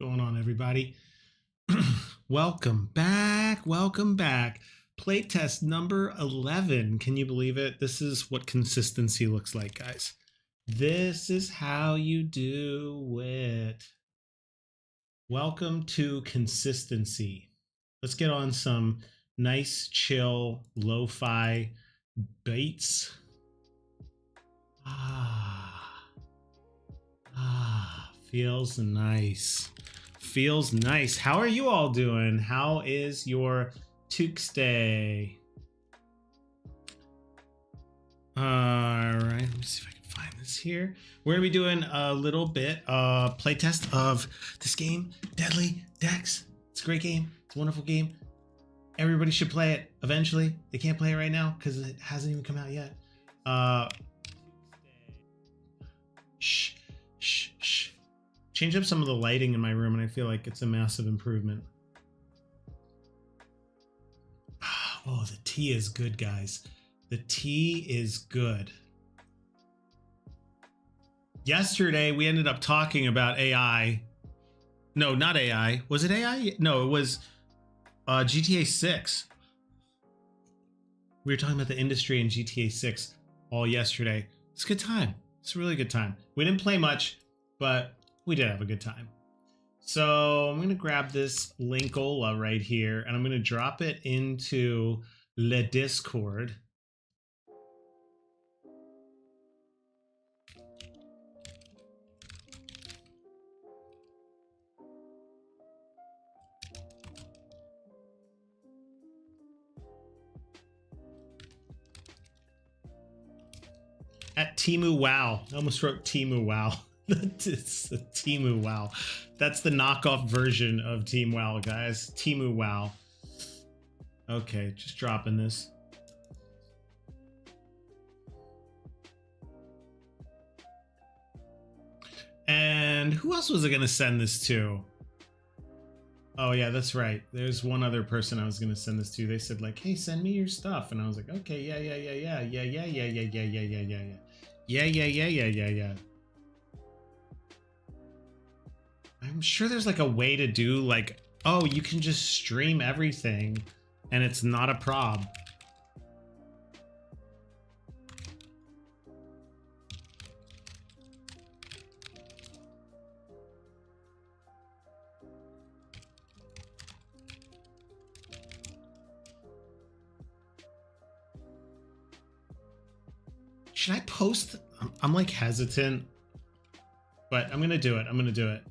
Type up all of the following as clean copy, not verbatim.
Going on, everybody? Welcome back. Welcome back. Playtest number 11. Can you believe it? This is what consistency looks like, guys. This is how you do it. Welcome to consistency. Let's get on some nice, chill, lo-fi beats. Feels nice. Feels nice. How are you all doing? How is your Tuesday? All right, let me see if I can find this here. We're gonna be doing a little bit playtest of this game, Deadly Decks. It's a great game. It's a wonderful game. Everybody should play it eventually. They can't play it right now because it hasn't even come out yet. Shh. Change up some of the lighting in my room, and I feel like it's a massive improvement. Oh, the tea is good, guys. The tea is good. Yesterday, we ended up talking about AI. No, not AI. Was it AI? No, it was GTA 6. We were talking about the industry in GTA 6 all yesterday. It's a good time. It's a really good time. We didn't play much, but we did have a good time. So I'm going to grab this Linkola right here, and I'm going to drop it into the Discord. At Timu Wow. I almost wrote Timu Wow. It's a Timu Wow. That's the knockoff version of Team Wow, guys. Timu Wow. Okay, just dropping this. And who else was I going to send this to? Oh, yeah, that's right. There's one other person I was going to send this to. They said, like, hey, send me your stuff. And I was like, okay, yeah. I'm sure there's like a way to do like, oh, you can just stream everything and it's not a prob. Should I post? I'm like hesitant, but I'm gonna do it. I'm gonna do it.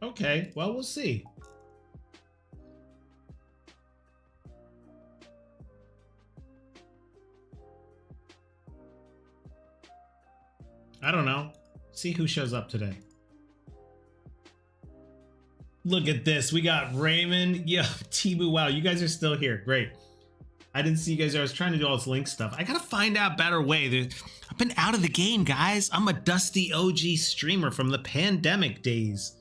Okay, well, we'll see. I don't know. See who shows up today. Look at this. We got Raymond. Yeah, Timu. Wow, you guys are still here. Great. I didn't see you guys. I was trying to do all this link stuff. I gotta find out a better way. I've been out of the game, guys. I'm a dusty OG streamer from the pandemic days.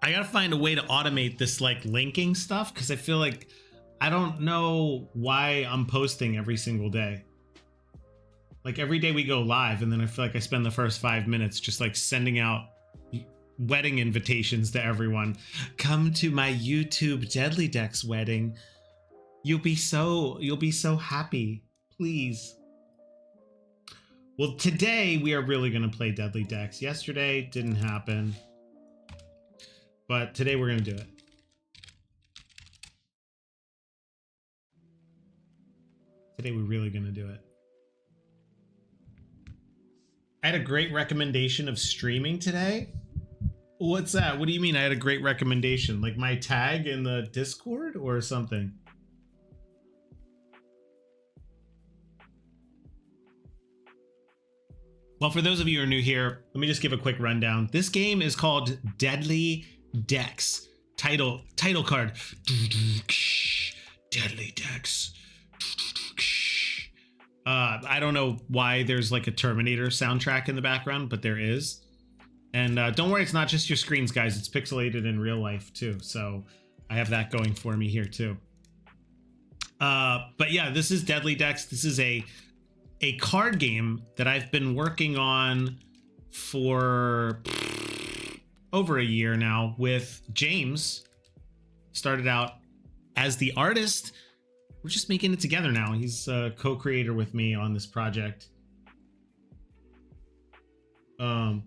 I gotta find a way to automate this like linking stuff because I feel like I don't know why I'm posting every single day. Like every day we go live, and then I feel like I spend the first 5 minutes just like sending out wedding invitations to everyone. Come to my YouTube Deadly Decks wedding. You'll be so happy. Please. Well, today we are really gonna play Deadly Decks. Yesterday didn't happen. But today we're going to do it. Today we're really going to do it. I had a great recommendation of streaming today. What's that? What do you mean I had a great recommendation? Like my tag in the Discord or something? Well, for those of you who are new here, let me just give a quick rundown. This game is called Deadly Decks. Title card. Deadly Decks. I don't know why there's like a Terminator soundtrack in the background, but there is. And don't worry, it's not just your screens, guys. It's pixelated in real life too. So I have that going for me here too. But yeah, this is Deadly Decks. This is a card game that I've been working on for over a year now with James. Started out as the artist. We're just making it together now. He's a co-creator with me on this project. Oh,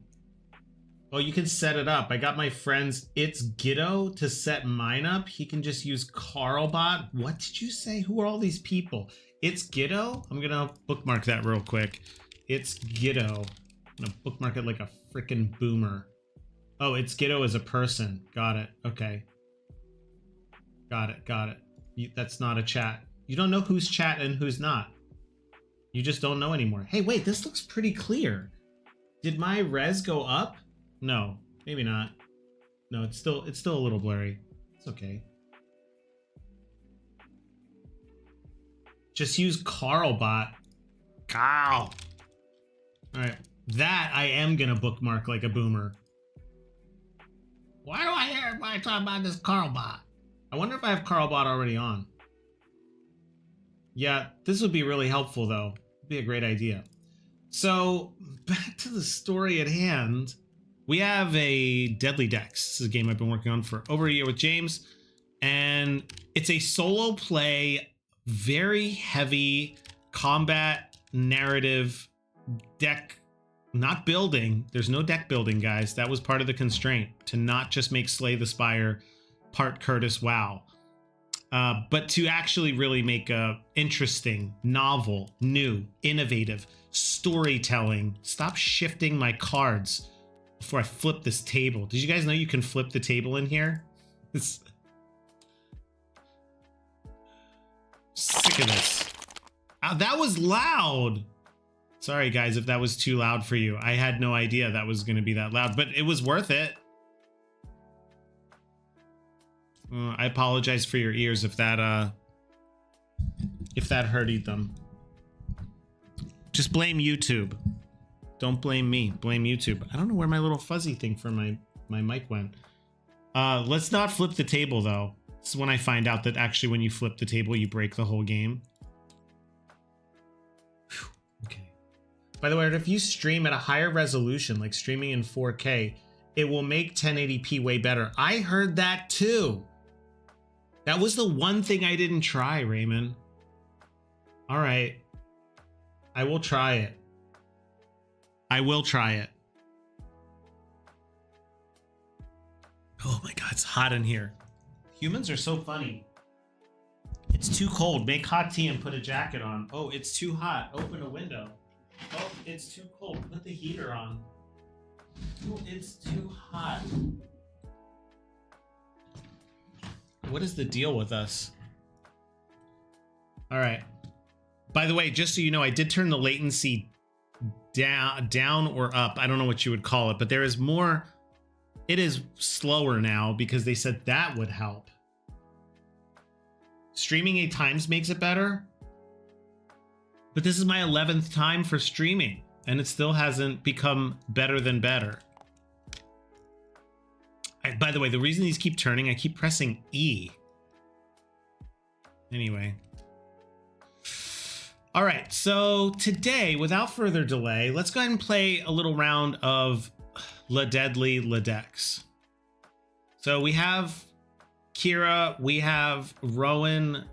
you can set it up. I got my friends It's Giddo to set mine up. He can just use Carlbot. What did you say? Who are all these people? It's Giddo? I'm gonna bookmark that real quick. It's Giddo. I'm gonna bookmark it like a freaking boomer. Oh, It's Giddo is a person. Got it. Okay. Got it. That's not a chat. You don't know who's chat and who's not. You just don't know anymore. Hey, wait, this looks pretty clear. Did my res go up? No, maybe not. No, it's still a little blurry. It's okay. Just use Carlbot. Carl. All right, that I am gonna bookmark like a boomer. Why do I hear everybody talking about this Carlbot? I wonder if I have Carlbot already on. Yeah, this would be really helpful though. It'd be a great idea. So back to the story at hand. We have a Deadly Decks. This is a game I've been working on for over a year with James. And it's a solo play, very heavy combat narrative deck, not building. There's no deck building, guys. That was part of the constraint, to not just make Slay the Spire part Curtis WoW, but to actually really make a interesting, novel, new, innovative storytelling. Stop shifting my cards before I flip this table. Did you guys know you can flip the table in here? Sick of this. That was loud. Sorry guys if that was too loud for you. I had no idea that was going to be that loud, but it was worth it. I apologize for your ears if that hurted them. Just blame YouTube. Don't blame me. Blame YouTube. I don't know where my little fuzzy thing for my mic went. Let's not flip the table though. This is when I find out that actually when you flip the table, you break the whole game. Whew. Okay. By the way, if you stream at a higher resolution, like streaming in 4K, it will make 1080p way better. I heard that too. That was the one thing I didn't try, Raymond. All right. I will try it. I will try it. Oh my God, it's hot in here. Humans are so funny. It's too cold. Make hot tea and put a jacket on. Oh, it's too hot. Open a window. Oh, it's too cold. Put the heater on. Oh, it's too hot. What is the deal with us? All right. By the way, just so you know, I did turn the latency down or up. I don't know what you would call it, but there is more. It is slower now because they said that would help. Streaming 8 times makes it better. But this is my 11th time for streaming, and it still hasn't become better than better. By the way, the reason these keep turning, I keep pressing E. Anyway. All right, so today, without further delay, let's go ahead and play a little round of Le Deadly Le Decks. So we have Kira, we have Rowan. I'm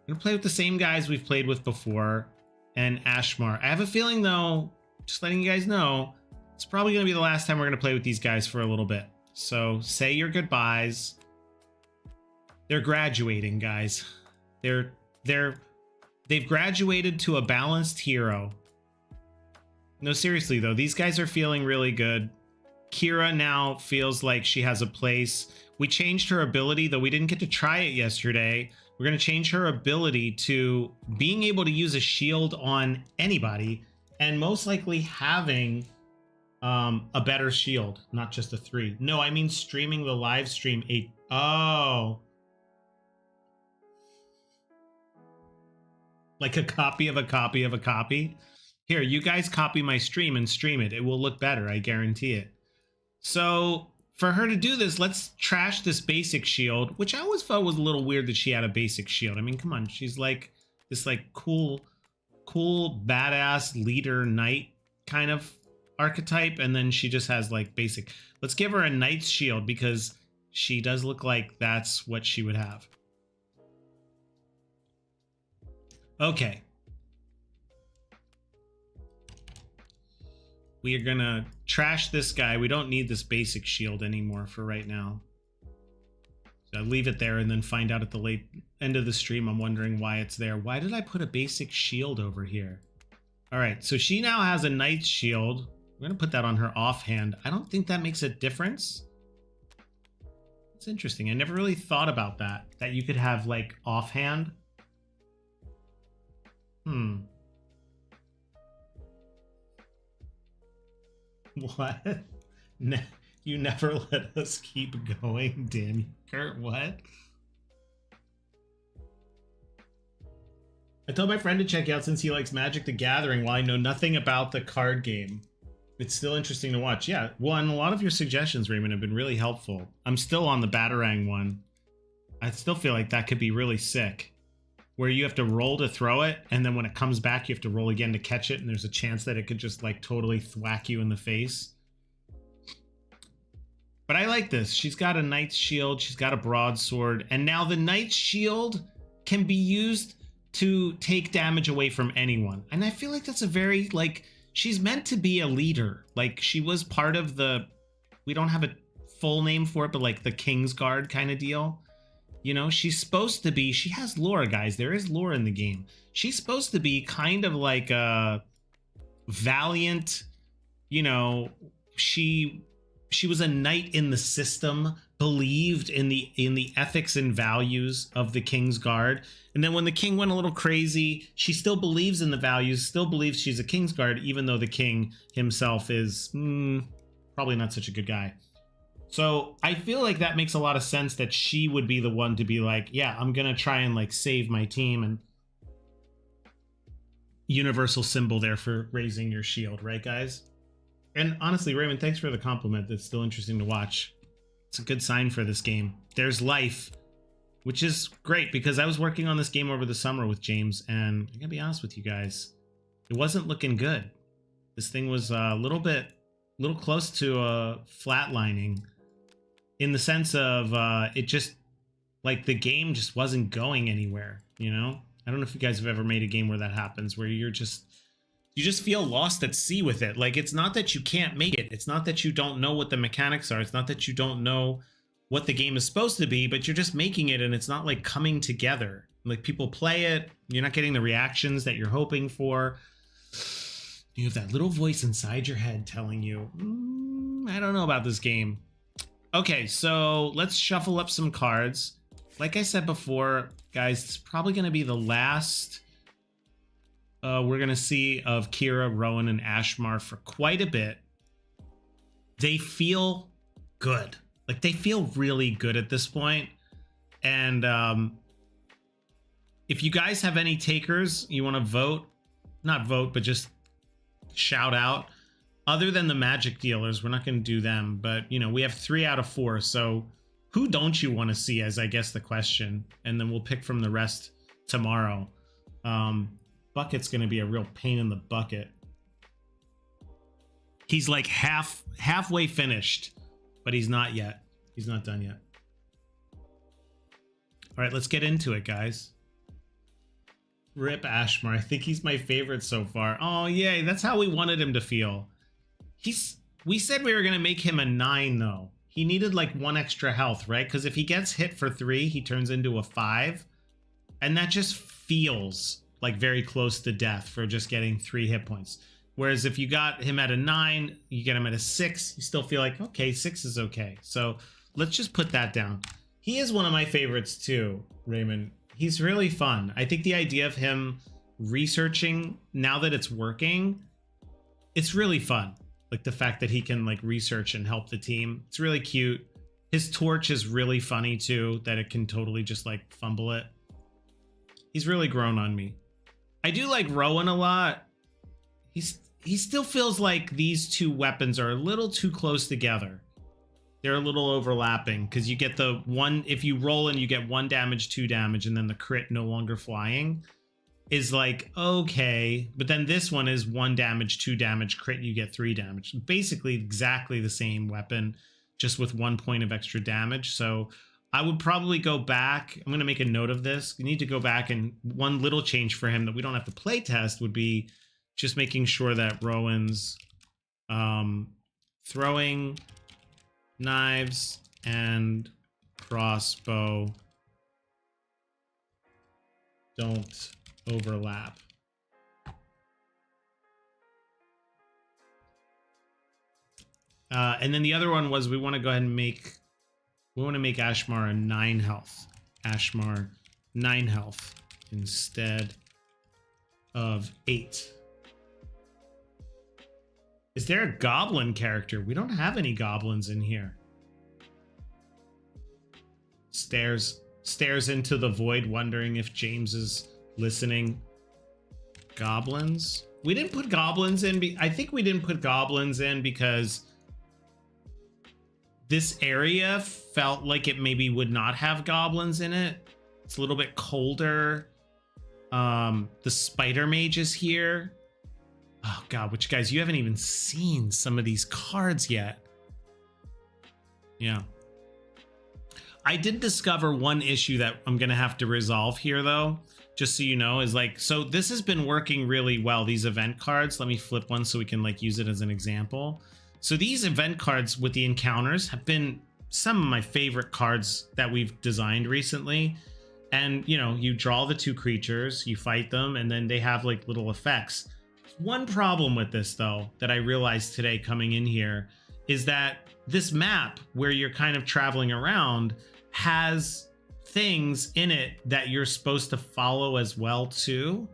gonna play with the same guys we've played with before, and Ashmar. I have a feeling though, just letting you guys know, it's probably gonna be the last time we're gonna play with these guys for a little bit. So say your goodbyes. They're graduating, guys. They've graduated to a balanced hero. No, seriously though, these guys are feeling really good. Kira now feels like she has a place. We changed her ability, though we didn't get to try it yesterday. We're going to change her ability to being able to use a shield on anybody and most likely having a better shield, not just a 3. No, I mean streaming the live stream 8. Oh. Like a copy of a copy of a copy. Here, you guys copy my stream and stream it. It will look better, I guarantee it. So for her to do this, let's trash this basic shield, which I always felt was a little weird that she had a basic shield. I mean, come on, she's like this like cool badass leader knight kind of archetype, and then she just has like basic. Let's give her a knight's shield because she does look like that's what she would have. Okay. We are gonna trash this guy. We don't need this basic shield anymore for right now. So I'll leave it there and then find out at the late end of the stream. I'm wondering why it's there. Why did I put a basic shield over here? All right, so she now has a knight's shield. We're gonna put that on her offhand. I don't think that makes a difference. It's interesting. I never really thought about that you could have like offhand. What? You never let us keep going, damn you, Kurt. What? I told my friend to check out since he likes Magic the Gathering while I know nothing about the card game. It's still interesting to watch. Yeah, one, a lot of your suggestions, Raymond, have been really helpful. I'm still on the Batarang one. I still feel like that could be really sick. Where you have to roll to throw it, and then when it comes back, you have to roll again to catch it, and there's a chance that it could just like totally thwack you in the face. But I like this. She's got a knight's shield, she's got a broadsword, and now the knight's shield can be used to take damage away from anyone. And I feel like that's a very, like, she's meant to be a leader. Like, she was part of the, we don't have a full name for it, but like the King's Guard kind of deal. You know, she's supposed to be, she has lore, guys. There is lore in the game. She's supposed to be kind of like a valiant, you know, she was a knight in the system, believed in the ethics and values of the King's Guard. And then when the king went a little crazy, she still believes in the values, still believes she's a King's Guard, even though the king himself is probably not such a good guy. So I feel like that makes a lot of sense that she would be the one to be like, yeah, I'm going to try and like save my team. And universal symbol there for raising your shield, right, guys? And honestly, Raymond, thanks for the compliment. That's still interesting to watch. It's a good sign for this game. There's life, which is great because I was working on this game over the summer with James, and I gotta be honest with you guys, it wasn't looking good. This thing was a little close to flatlining, in the sense of it just, like, the game just wasn't going anywhere, you know? I don't know if you guys have ever made a game where that happens, where you just feel lost at sea with it. Like, it's not that you can't make it. It's not that you don't know what the mechanics are. It's not that you don't know what the game is supposed to be, but you're just making it and it's not like coming together. Like, people play it, you're not getting the reactions that you're hoping for. You have that little voice inside your head telling you, I don't know about this game. Okay, so let's shuffle up some cards. Like I said before, guys, it's probably going to be the last we're going to see of Kira, Rowan, and Ashmar for quite a bit. They feel good. Like, they feel really good at this point. And if you guys have any takers, you want to vote, not vote, but just shout out. Other than the Magic dealers, we're not going to do them. But, you know, we have 3 out of 4. So who don't you want to see, as I guess the question. And then we'll pick from the rest tomorrow. Bucket's going to be a real pain in the bucket. He's like halfway finished, but he's not yet. He's not done yet. All right, let's get into it, guys. Rip Ashmar. I think he's my favorite so far. Oh, yay. That's how we wanted him to feel. We said we were going to make him a 9, though. He needed like 1 extra health, right? Because if he gets hit for 3, he turns into a 5. And that just feels like very close to death for just getting 3 hit points. Whereas if you got him at a 9, you get him at a 6, you still feel like, okay, 6 is okay. So let's just put that down. He is one of my favorites too, Raymond. He's really fun. I think the idea of him researching, now that it's working, it's really fun. Like the fact that he can like research and help the team. It's really cute. His torch is really funny too, that it can totally just like fumble it. He's really grown on me. I do like Rowan a lot. He still feels like these two weapons are a little too close together. They're a little overlapping because you get the one, if you roll and you get 1 damage, 2 damage, and then the crit no longer flying is like, okay. But then this one is 1 damage, 2 damage, crit, you get 3 damage. Basically exactly the same weapon, just with 1 point of extra damage. So I would probably go back. I'm going to make a note of this. You need to go back, and one little change for him that we don't have to play test would be just making sure that Rowan's throwing knives and crossbow don't overlap. And then the other one was we want to go ahead and make Ashmar a 9 health. Ashmar 9 health instead of 8. Is there a goblin character? We don't have any goblins in here. Stares into the void, wondering if James is listening. Goblins? We didn't put goblins in. I think we didn't put goblins in because this area felt like it maybe would not have goblins in it. It's a little bit colder. The spider mage is here. Oh god, which guys, you haven't even seen some of these cards yet. Yeah. I did discover one issue that I'm gonna have to resolve here though, just so you know, is like, so this has been working really well, these event cards. Let me flip one so we can like use it as an example. So these event cards with the encounters have been some of my favorite cards that we've designed recently. And you know, you draw the 2 creatures, you fight them, and then they have like little effects. One problem with this though, that I realized today coming in here, is that this map where you're kind of traveling around has things in it that you're supposed to follow as well too.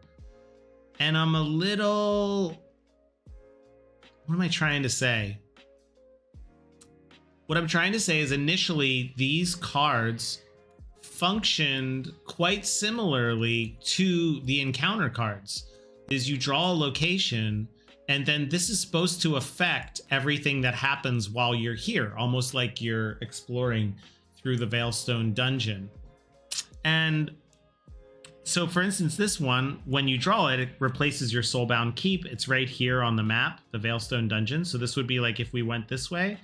And I'm a little, what am I trying to say? What I'm trying to say is initially these cards functioned quite similarly to the encounter cards. Is you draw a location, and then this is supposed to affect everything that happens while you're here, almost like you're exploring through the Veilstone dungeon. And so for instance, this one, when you draw it, it replaces your Soulbound Keep. It's right here on the map, the Veilstone dungeon. So this would be like if we went this way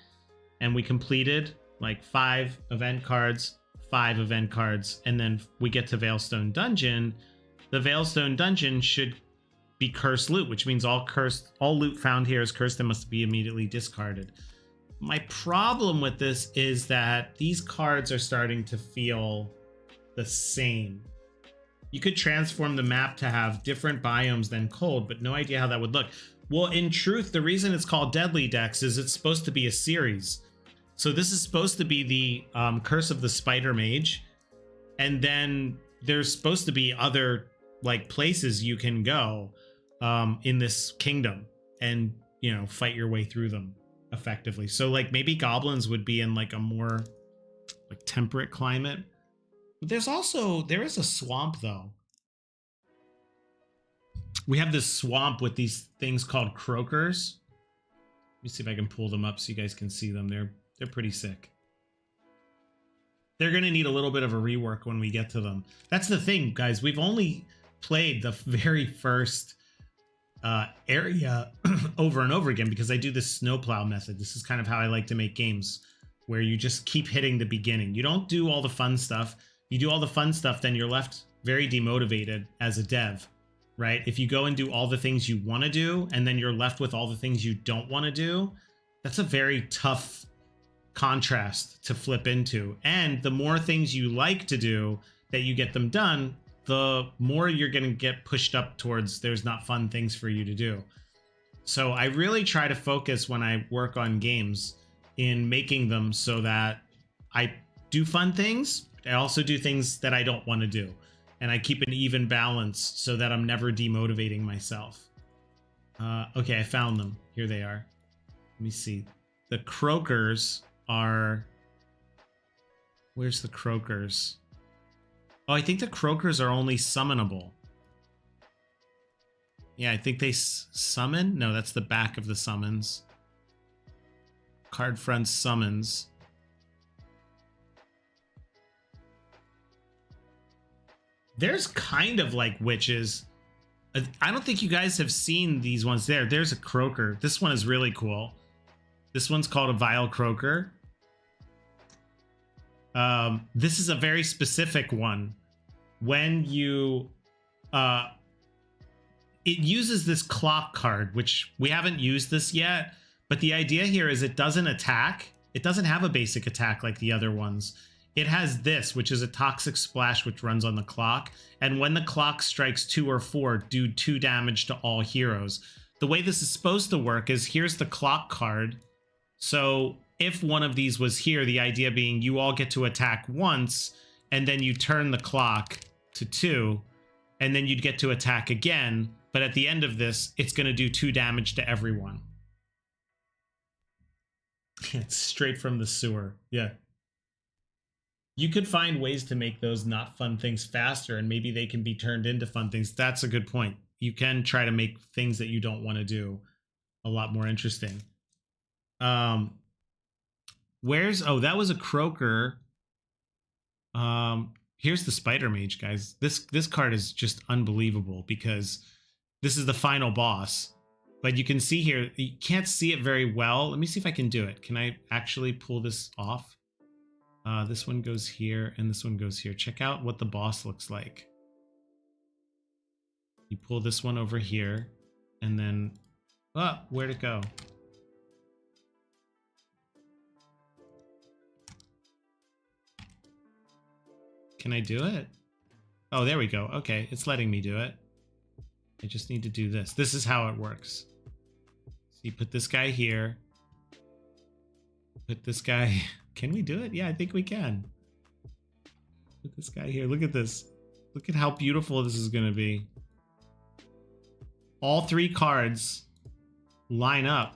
and we completed like 5 event cards, 5 event cards, and then we get to Veilstone dungeon. The Veilstone dungeon should be cursed loot, which means all loot found here is cursed and must be immediately discarded. My problem with this is that these cards are starting to feel the same. You could transform the map to have different biomes than cold, but no idea how that would look. Well, in truth, the reason it's called Deadly Decks is it's supposed to be a series. So this is supposed to be the Curse of the Spider Mage, and then there's supposed to be other like places you can go in this kingdom and, you know, fight your way through them effectively. So like maybe goblins would be in like a more like temperate climate. But there is a swamp though. We have this swamp with these things called croakers. Let me see if I can pull them up so you guys can see them. They're pretty sick. They're going to need a little bit of a rework when we get to them. That's the thing, guys. We've only played the very first area over and over again because I do this snowplow method. This is kind of how I like to make games, where you just keep hitting the beginning. You don't do all the fun stuff. You do all the fun stuff, then you're left very demotivated as a dev, right? If you go and do all the things you want to do, and then you're left with all the things you don't want to do, that's a very tough contrast to flip into. And the more things you like to do that you get them done, the more you're going to get pushed up towards there's not fun things for you to do. So I really try to focus when I work on games in making them so that I do fun things. I also do things that I don't want to do. And I keep an even balance so that I'm never demotivating myself. Okay, I found them. Here they are. Let me see. The croakers are... Where's the croakers? Oh, I think the croakers are only summonable. Yeah, I think they summon. No, that's the back of the summons. Card front summons. There's kind of like witches. I don't think you guys have seen these ones there. There's a croaker. This one is really cool. This one's called a vile croaker. This is a very specific one. When you... it uses this clock card, which we haven't used this yet. But the idea here is it doesn't attack. It doesn't have a basic attack like the other ones. It has this, which is a toxic splash, which runs on the clock. And when the clock strikes 2 or 4, do 2 damage to all heroes. The way this is supposed to work is here's the clock card. So if one of these was here, the idea being you all get to attack once, and then you turn the clock to 2, and then you'd get to attack again. But at the end of this, it's going to do 2 damage to everyone. It's straight from the sewer. Yeah. You could find ways to make those not fun things faster, and maybe they can be turned into fun things. That's a good point. You can try to make things that you don't want to do a lot more interesting. Where's... Oh, that was a croaker. Here's the spider mage, guys. This card is just unbelievable because this is the final boss. But you can see here, you can't see it very well. Let me see if I can do it. Can I actually pull this off? This one goes here, and this one goes here. Check out what the boss looks like. You pull this one over here, and then... Oh, where'd it go? Can I do it? Oh, there we go. Okay, it's letting me do it. I just need to do this. This is how it works. So you put this guy here. Put this guy... Can we do it? Yeah, I think we can. Put this guy here. Look at this. Look at how beautiful this is going to be. All 3 cards line up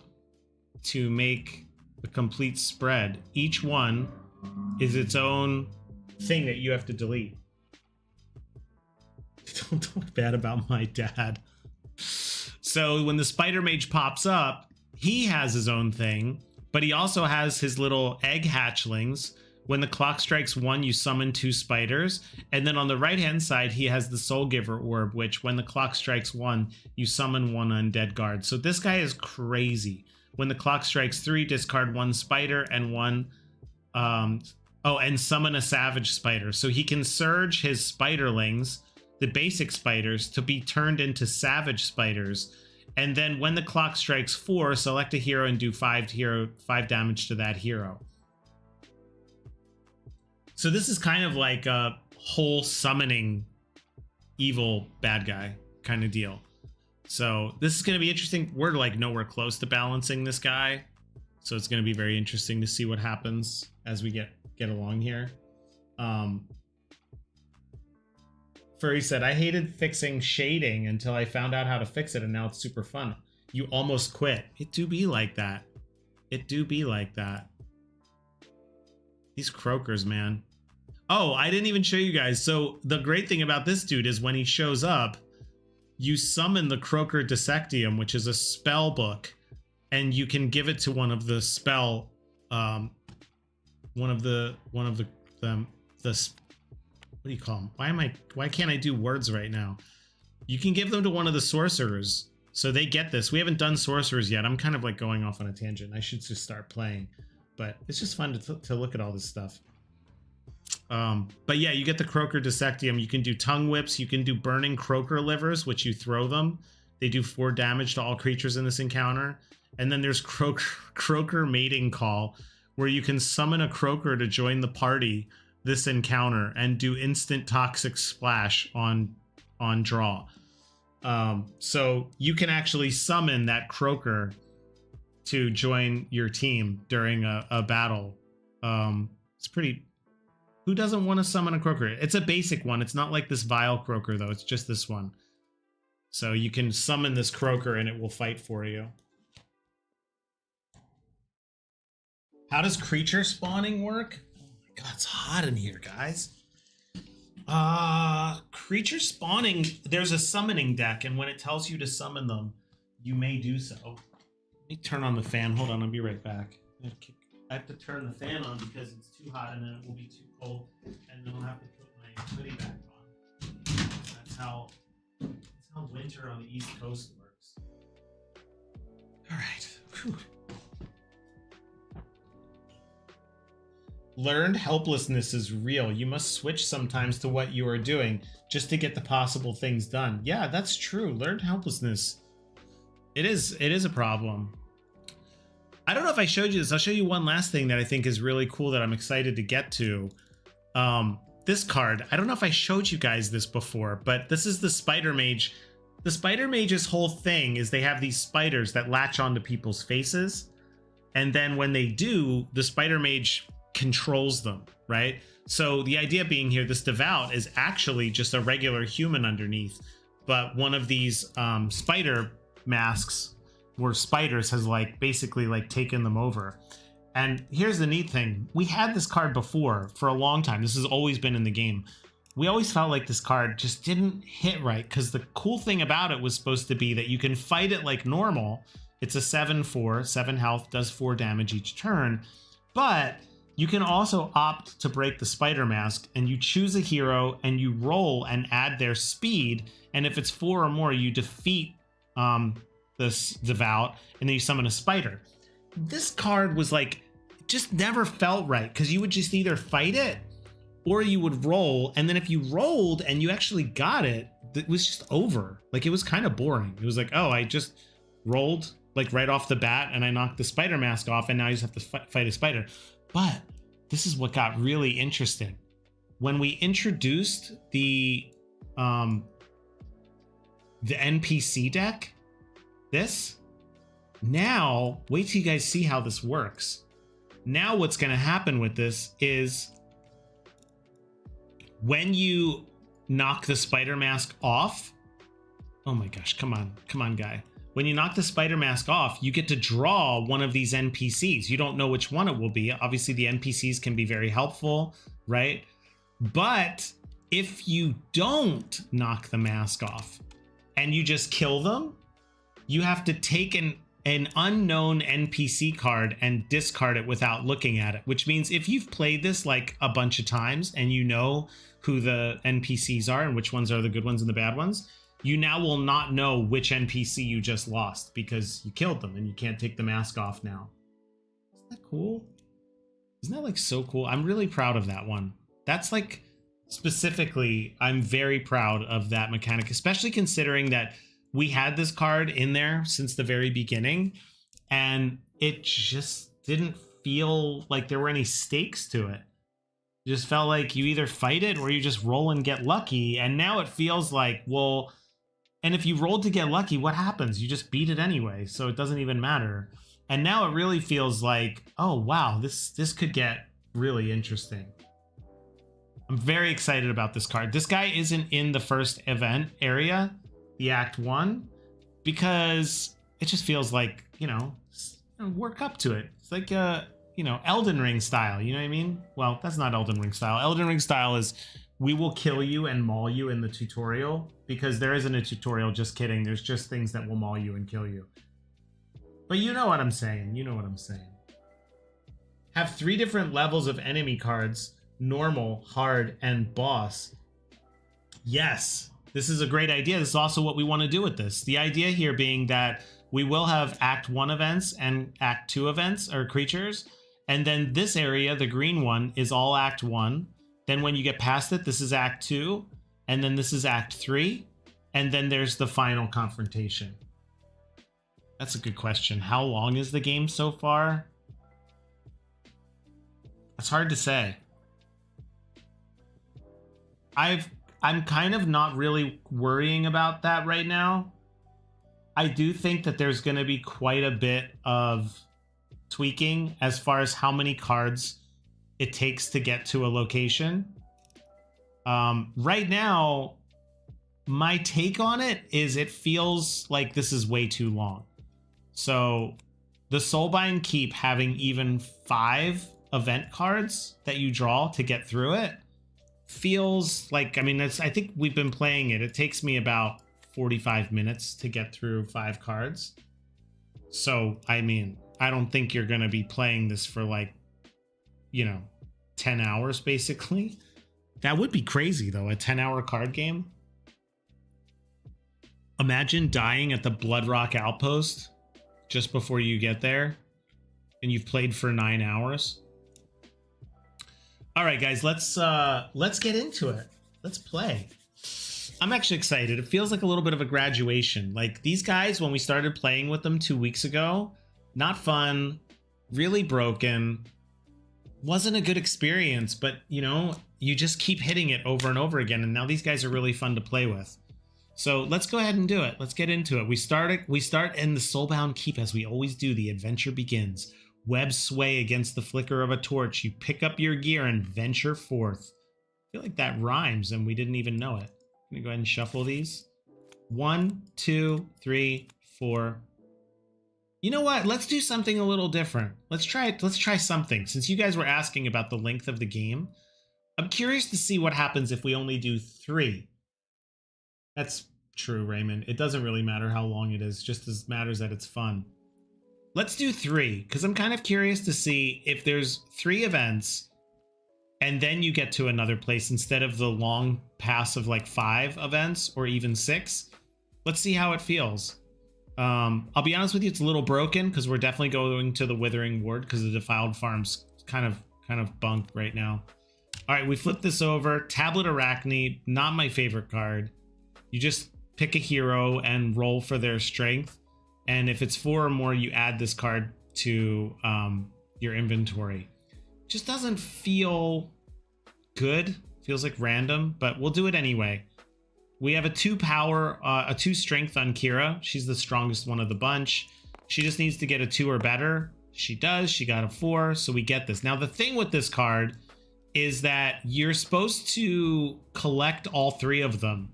to make a complete spread. Each one is its own thing that you have to delete. Don't talk bad about my dad. So when the Spider Mage pops up, he has his own thing. But he also has his little egg hatchlings. When the clock strikes 1, you summon 2 spiders. And then on the right-hand side, he has the Soul Giver Orb, which when the clock strikes 1, you summon 1 undead guard. So this guy is crazy. When the clock strikes 3, discard 1 spider and 1... and summon a savage spider. So he can surge his spiderlings, the basic spiders, to be turned into savage spiders. And then when the clock strikes 4, select a hero and do 5 damage to that hero. So this is kind of like a whole summoning evil bad guy kind of deal. So this is going to be interesting. We're like nowhere close to balancing this guy. So it's going to be very interesting to see what happens as we get along here. Furry said, I hated fixing shading until I found out how to fix it, and now it's super fun. You almost quit. It do be like that. It do be like that. These croakers, man. Oh, I didn't even show you guys. So the great thing about this dude is when he shows up, you summon the Croaker Dissectium, which is a spell book, and you can give it to one of the spell, one of the what do you call them? Why can't I do words right now? You can give them to one of the sorcerers, so they get this. We haven't done sorcerers yet. I'm kind of like going off on a tangent. I should just start playing, but it's just fun to look at all this stuff. But yeah, you get the Croaker Dissectium. You can do tongue whips. You can do burning croaker livers, which you throw them. They do 4 damage to all creatures in this encounter. And then there's Croaker Mating Call, where you can summon a croaker to join the party this encounter and do instant toxic splash on draw. So you can actually summon that croaker to join your team during a battle. It's pretty... Who doesn't want to summon a croaker? It's a basic one. It's not like this vile croaker, though. It's just this one. So you can summon this Croaker and it will fight for you. How does creature spawning work? Oh my god, it's hot in here, guys. Creature spawning, there's a summoning deck, and when it tells you to summon them, you may do so. Let me turn on the fan. Hold on, I'll be right back. I have to turn the fan on because it's too hot and then it will be too cold, and then I'll have to put my hoodie back on. That's how winter on the East Coast works. All right. Whew. Learned helplessness is real. You must switch sometimes to what you are doing just to get the possible things done. Yeah, that's true. Learned helplessness. It is a problem. I don't know if I showed you this. I'll show you one last thing that I think is really cool that I'm excited to get to. This card. I don't know if I showed you guys this before, but this is the Spider Mage. The Spider Mage's whole thing is they have these spiders that latch onto people's faces. And then when they do, the Spider Mage controls them, right? So the idea being here, this Devout is actually just a regular human underneath, but one of these spider masks or spiders has like basically like taken them over. And here's the neat thing. We had this card before for a long time. This has always been in the game. We always felt like this card just didn't hit right because the cool thing about it was supposed to be that you can fight it like normal. It's a 7/4, 7 health, does 4 damage each turn, but you can also opt to break the spider mask, and you choose a hero and you roll and add their speed. And if it's 4 or more, you defeat this Devout, and then you summon a spider. This card was like, just never felt right because you would just either fight it or you would roll. And then if you rolled and you actually got it, it was just over. Like it was kind of boring. It was like, oh, I just rolled like right off the bat and I knocked the spider mask off and now you just have to fight a spider. But this is what got really interesting. When we introduced the NPC deck, now, wait till you guys see how this works. Now what's going to happen with this is when you knock the spider mask off, oh my gosh, come on, guy. When you knock the spider mask off, you get to draw one of these NPCs. You don't know which one it will be. Obviously, the NPCs can be very helpful, right? But if you don't knock the mask off and you just kill them, you have to take an unknown NPC card and discard it without looking at it, which means if you've played this like a bunch of times and you know who the NPCs are and which ones are the good ones and the bad ones, you now will not know which NPC you just lost because you killed them and you can't take the mask off now. Isn't that cool? Isn't that like so cool? I'm really proud of that one. That's like specifically, I'm very proud of that mechanic, especially considering that we had this card in there since the very beginning and it just didn't feel like there were any stakes to it. It just felt like you either fight it or you just roll and get lucky. And now it feels like, well, and if you rolled to get lucky, what happens? You just beat it anyway, so it doesn't even matter. And now it really feels like, oh wow, this could get really interesting. I'm very excited about this card. This guy isn't in the first event area, the Act 1, because it just feels like, work up to it. It's like Elden Ring style, you know what I mean? Well, that's not Elden Ring style. Elden Ring style is we will kill you and maul you in the tutorial, because there isn't a tutorial, just kidding. There's just things that will maul you and kill you. But you know what I'm saying. You know what I'm saying. Have 3 different levels of enemy cards: normal, hard, and boss. Yes, this is a great idea. This is also what we want to do with this. The idea here being that we will have Act 1 events and Act 2 events, or creatures. And then this area, the green one, is all Act 1. Then when you get past it, this is Act 2. And then this is Act 3. And then there's the final confrontation. That's a good question. How long is the game so far? It's hard to say. I'm kind of not really worrying about that right now. I do think that there's going to be quite a bit of tweaking as far as how many cards it takes to get to a location. Right now, my take on it is it feels like this is way too long. So the Soulbind Keep having even 5 event cards that you draw to get through it feels like, I mean, I think we've been playing it. It takes me about 45 minutes to get through 5 cards. So, I mean, I don't think you're going to be playing this for like, you know, 10 hours basically. That would be crazy though, a 10-hour card game. Imagine dying at the Bloodrock Outpost just before you get there and you've played for 9 hours. All right, guys, let's get into it. Let's play. I'm actually excited. It feels like a little bit of a graduation. Like these guys, when we started playing with them 2 weeks ago, not fun, really broken, wasn't a good experience, but you know, you just keep hitting it over and over again. And now these guys are really fun to play with. So let's go ahead and do it. Let's get into it. We start in the Soulbound Keep as we always do. The adventure begins. Webs sway against the flicker of a torch. You pick up your gear and venture forth. I feel like that rhymes and we didn't even know it. I'm gonna go ahead and shuffle these. 1, 2, 3, 4. You know what? Let's do something a little different. Let's try something. Since you guys were asking about the length of the game, I'm curious to see what happens if we only do 3. That's true, Raymond. It doesn't really matter how long it is, just as matters that it's fun. Let's do 3, because I'm kind of curious to see if there's 3 events and then you get to another place instead of the long pass of like 5 events or even 6. Let's see how it feels. I'll be honest with you, it's a little broken because we're definitely going to the Withering Ward because the Defiled Farm's kind of bunk right now. All right, we flip this over. Tablet Arachne, not my favorite card. You just pick a hero and roll for their strength. And if it's 4 or more, you add this card to your inventory. Just doesn't feel good. Feels like random, but we'll do it anyway. We have a 2 power, a 2 strength on Kira. She's the strongest one of the bunch. She just needs to get a 2 or better. She does. She got a 4, so we get this. Now, the thing with this card is that you're supposed to collect all 3 of them,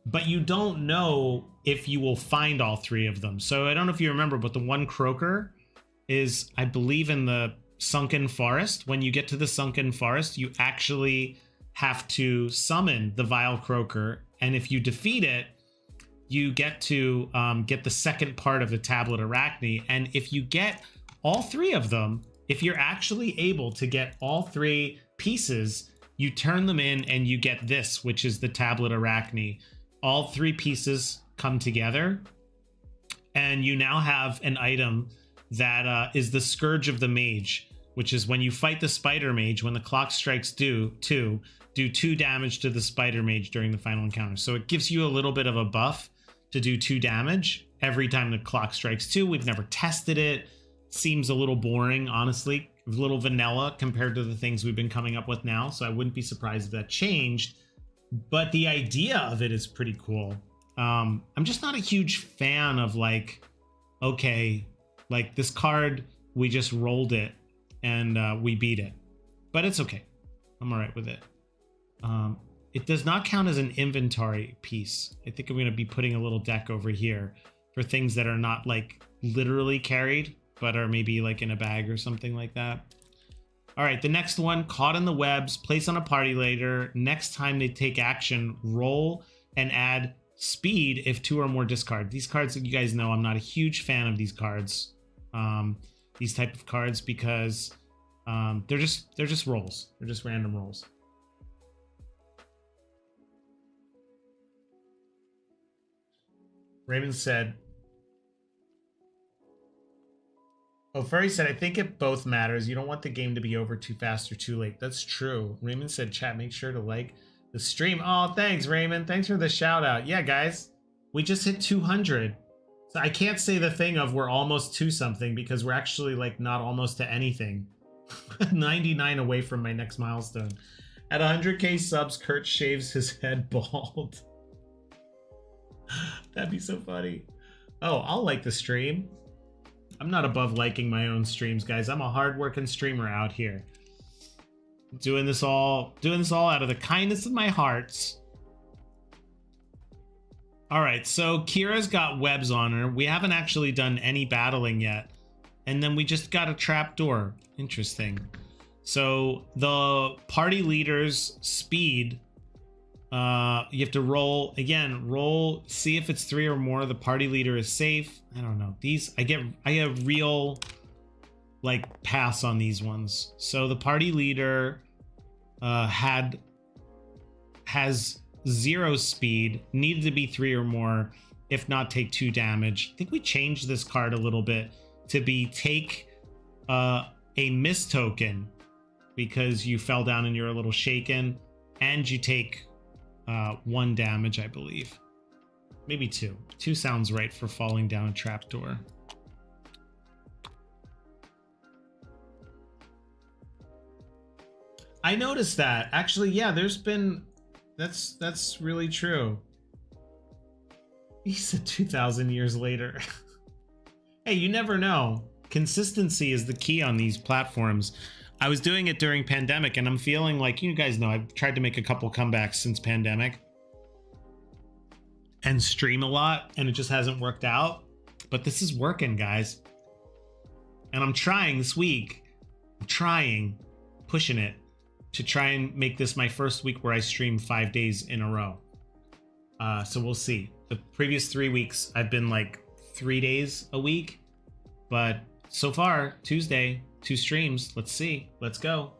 but you don't know if you will find all 3 of them. So I don't know if you remember, but the one croaker is, I believe, in the Sunken Forest. When you get to the Sunken Forest, you actually have to summon the Vile Croaker, and if you defeat it, you get to get the second part of the Tablet Arachne. And if you get all 3 of them, if you're actually able to get all 3 pieces, you turn them in and you get this, which is the Tablet Arachne. All 3 pieces come together, and you now have an item that is the Scourge of the Mage, which is when you fight the Spider Mage, when the clock strikes do 2 damage to the Spider Mage during the final encounter. So it gives you a little bit of a buff to do 2 damage every time the clock strikes 2. We've never tested it. Seems a little boring, honestly, a little vanilla compared to the things we've been coming up with now. So I wouldn't be surprised if that changed. But the idea of it is pretty cool. I'm just not a huge fan of like, okay, like this card, we just rolled it and we beat it. But it's okay. I'm all right with it. It does not count as an inventory piece. I think I'm going to be putting a little deck over here for things that are not like literally carried, but are maybe like in a bag or something like that. All right, the next one, Caught in the Webs, place on a party later. Next time they take action, roll and add speed if 2 or more discard. These cards, you guys know, I'm not a huge fan of these cards, these type of cards, because they're just rolls. They're just random rolls. Raymond said, oh, Furry said, I think it both matters. You don't want the game to be over too fast or too late. That's true. Raymond said, chat, make sure to like the stream. Oh, thanks, Raymond. Thanks for the shout out. Yeah, guys, we just hit 200. So I can't say the thing of we're almost to something because we're actually like not almost to anything. 99 away from my next milestone. At 100k subs, Kurt shaves his head bald. That'd be so funny. Oh, I'll like the stream. I'm not above liking my own streams, guys. I'm a hard-working streamer out here. Doing this all out of the kindness of my hearts. All right, so Kira's got webs on her. We haven't actually done any battling yet. And then we just got a trapdoor. Interesting. So the party leader's speed, you have to roll again, see if it's 3 or more. The party leader is safe. I don't know. These I get real like pass on these ones. So the party leader has 0 speed, needed to be 3 or more, if not take 2 damage. I think we changed this card a little bit to be take a miss token because you fell down and you're a little shaken, and you take 1 damage, I believe. Maybe 2. 2 sounds right for falling down a trapdoor. I noticed that. Actually, yeah, there's been... That's really true. He said 2,000 years later. Hey, you never know. Consistency is the key on these platforms. I was doing it during pandemic, and I'm feeling like, you guys know, I've tried to make a couple comebacks since pandemic and stream a lot, and it just hasn't worked out. But this is working, guys. And I'm trying this week. I'm trying, pushing it, to try and make this my first week where I stream 5 days in a row. So we'll see. The previous 3 weeks, I've been like 3 days a week. But so far, Tuesday, 2 streams. Let's see. Let's go.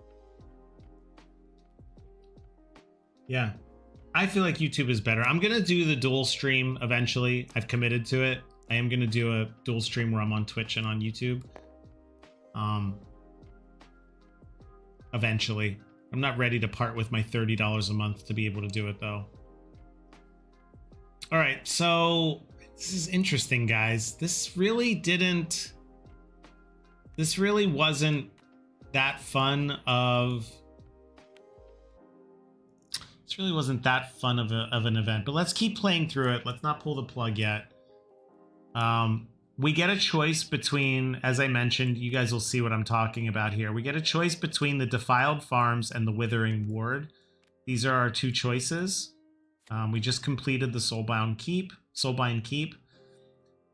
Yeah. I feel like YouTube is better. I'm going to do the dual stream eventually. I've committed to it. I am going to do a dual stream where I'm on Twitch and on YouTube. Eventually. I'm not ready to part with my $30 a month to be able to do it, though. All right, so this is interesting, guys. This really wasn't that fun of... This really wasn't that fun of an event, but let's keep playing through it. Let's not pull the plug yet. We get a choice between, as I mentioned, you guys will see what I'm talking about here. We get a choice between the Defiled Farms and the Withering Ward. These are our 2 choices. We just completed the Soulbind Keep.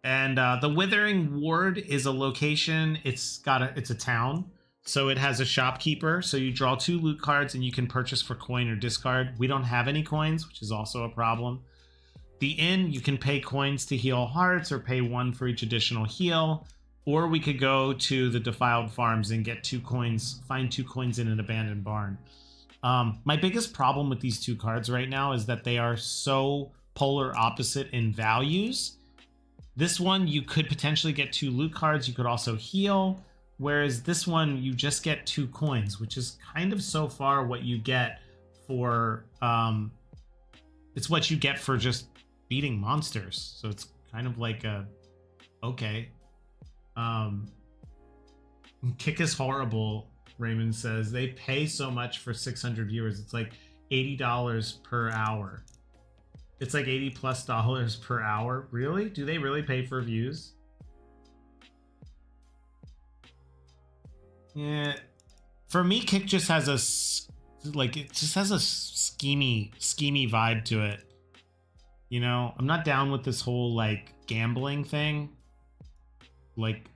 And the Withering Ward is a location. It's a town. So it has a shopkeeper. So you draw 2 loot cards and you can purchase for coin or discard. We don't have any coins, which is also a problem. The inn, you can pay coins to heal hearts or pay 1 for each additional heal. Or we could go to the Defiled Farms and get 2 coins, find 2 coins in an abandoned barn. My biggest problem with these 2 cards right now is that they are so polar opposite in values. This one, you could potentially get 2 loot cards. You could also heal. Whereas this one, you just get 2 coins, which is kind of so far what you get for... it's what you get for just beating monsters. So it's kind of like a... Okay. Kick is horrible, Raymond says. They pay so much for 600 viewers. It's like $80 per hour. It's like $80+ per hour. Really? Do they really pay for views? Yeah. For me, Kick just has a schemy vibe to it. You know, I'm not down with this whole like gambling thing. Like,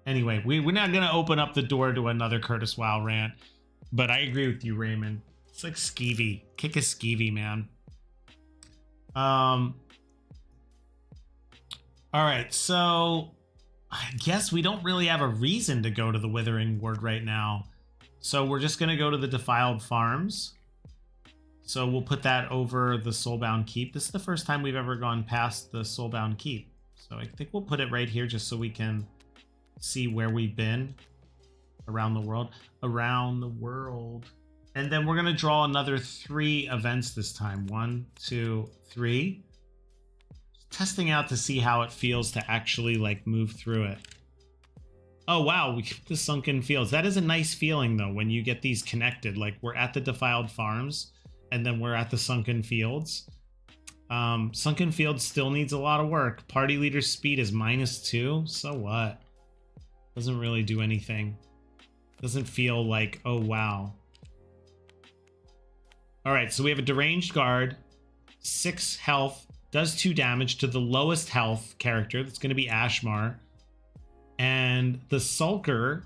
anyway, we're not gonna open up the door to another Curtis Wow rant, but I agree with you, Raymond. It's like skeevy. Kick is skeevy, man. All right, so I guess we don't really have a reason to go to the Withering Ward right now. So we're just gonna go to the Defiled Farms. So we'll put that over the Soulbound Keep. This is the first time we've ever gone past the Soulbound Keep. So I think we'll put it right here just so we can see where we've been around the world. And then we're going to draw another 3 events this time. 1, 2, 3. Testing out to see how it feels to actually like move through it. Oh, wow. We get the Sunken Fields. That is a nice feeling, though, when you get these connected. Like, we're at the Defiled Farms, and then we're at the Sunken Fields. Sunken Fields still needs a lot of work. Party leader's speed is -2. So what? Doesn't really do anything. Doesn't feel like, oh, wow. All right, so we have a deranged guard, 6 health, does 2 damage to the lowest health character. That's going to be Ashmar. And the Sulker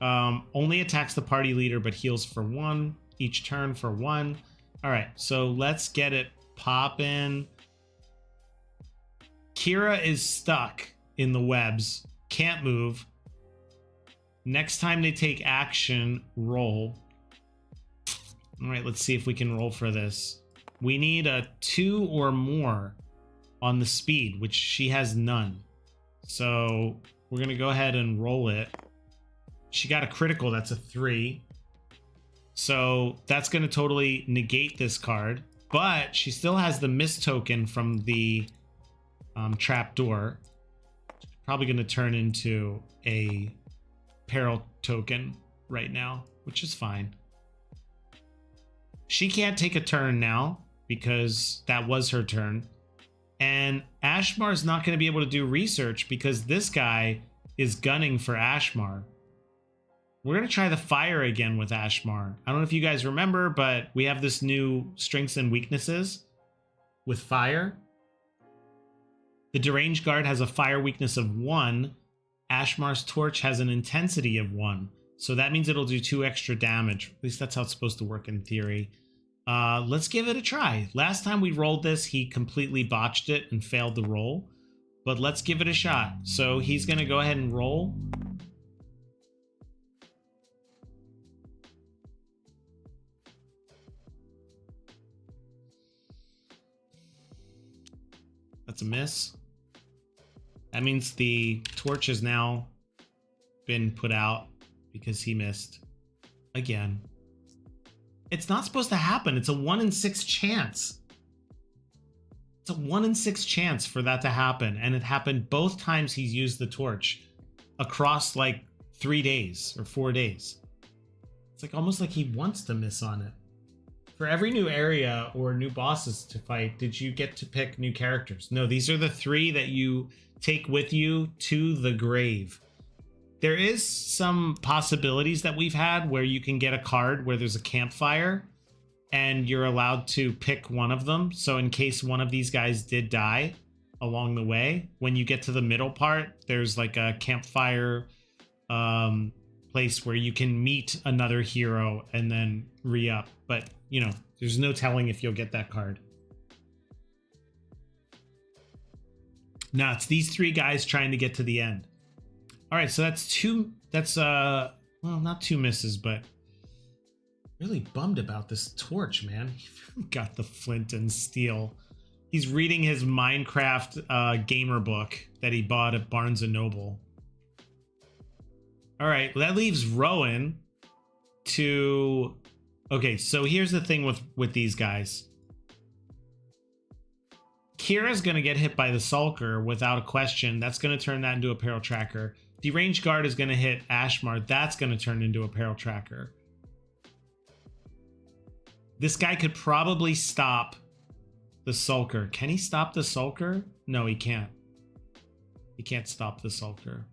only attacks the party leader but heals for 1 each turn for 1. All right, so let's get it poppin'. Kira is stuck in the webs, can't move. Next time they take action, roll. All right, let's see if we can roll for this. We need a 2 or more on the speed, which she has none. So we're going to go ahead and roll it. She got a critical, that's a 3. So that's going to totally negate this card. But she still has the miss token from the trapdoor. Probably going to turn into a peril token right now, which is fine. She can't take a turn now because that was her turn. And Ashmar's not going to be able to do research because this guy is gunning for Ashmar. We're going to try the fire again with Ashmar. I don't know if you guys remember, but we have this new strengths and weaknesses with fire. The deranged guard has a fire weakness of 1. Ashmar's torch has an intensity of 1. So that means it'll do 2 extra damage. At least that's how it's supposed to work in theory. Let's give it a try. Last time we rolled this, he completely botched it and failed the roll. But let's give it a shot. So he's going to go ahead and roll. That's a miss. That means the torch has now been put out because he missed again. It's not supposed to happen. It's a 1 in 6 chance. It's a 1 in 6 chance for that to happen. And it happened both times he's used the torch across like 3 days or 4 days. It's like almost like he wants to miss on it. For every new area or new bosses to fight, did you get to pick new characters? No, these are the 3 that you take with you to the grave. There is some possibilities that we've had where you can get a card where there's a campfire and you're allowed to pick one of them. So in case one of these guys did die along the way, when you get to the middle part, there's like a campfire place where you can meet another hero and then re-up. But, you know, there's no telling if you'll get that card. Now it's these 3 guys trying to get to the end. All right, so that's 2. That's well, not 2 misses, but really bummed about this torch, man. He got the flint and steel. He's reading his Minecraft gamer book that he bought at Barnes and Noble. All right, well, that leaves Rowan to. Okay, so here's the thing with these guys. Kira's going to get hit by the Sulker without a question. That's going to turn that into a peril tracker. Deranged Guard is going to hit Ashmar. That's going to turn into a peril tracker. This guy could probably stop the Sulker. Can he stop the Sulker? No, he can't. He can't stop the Sulker.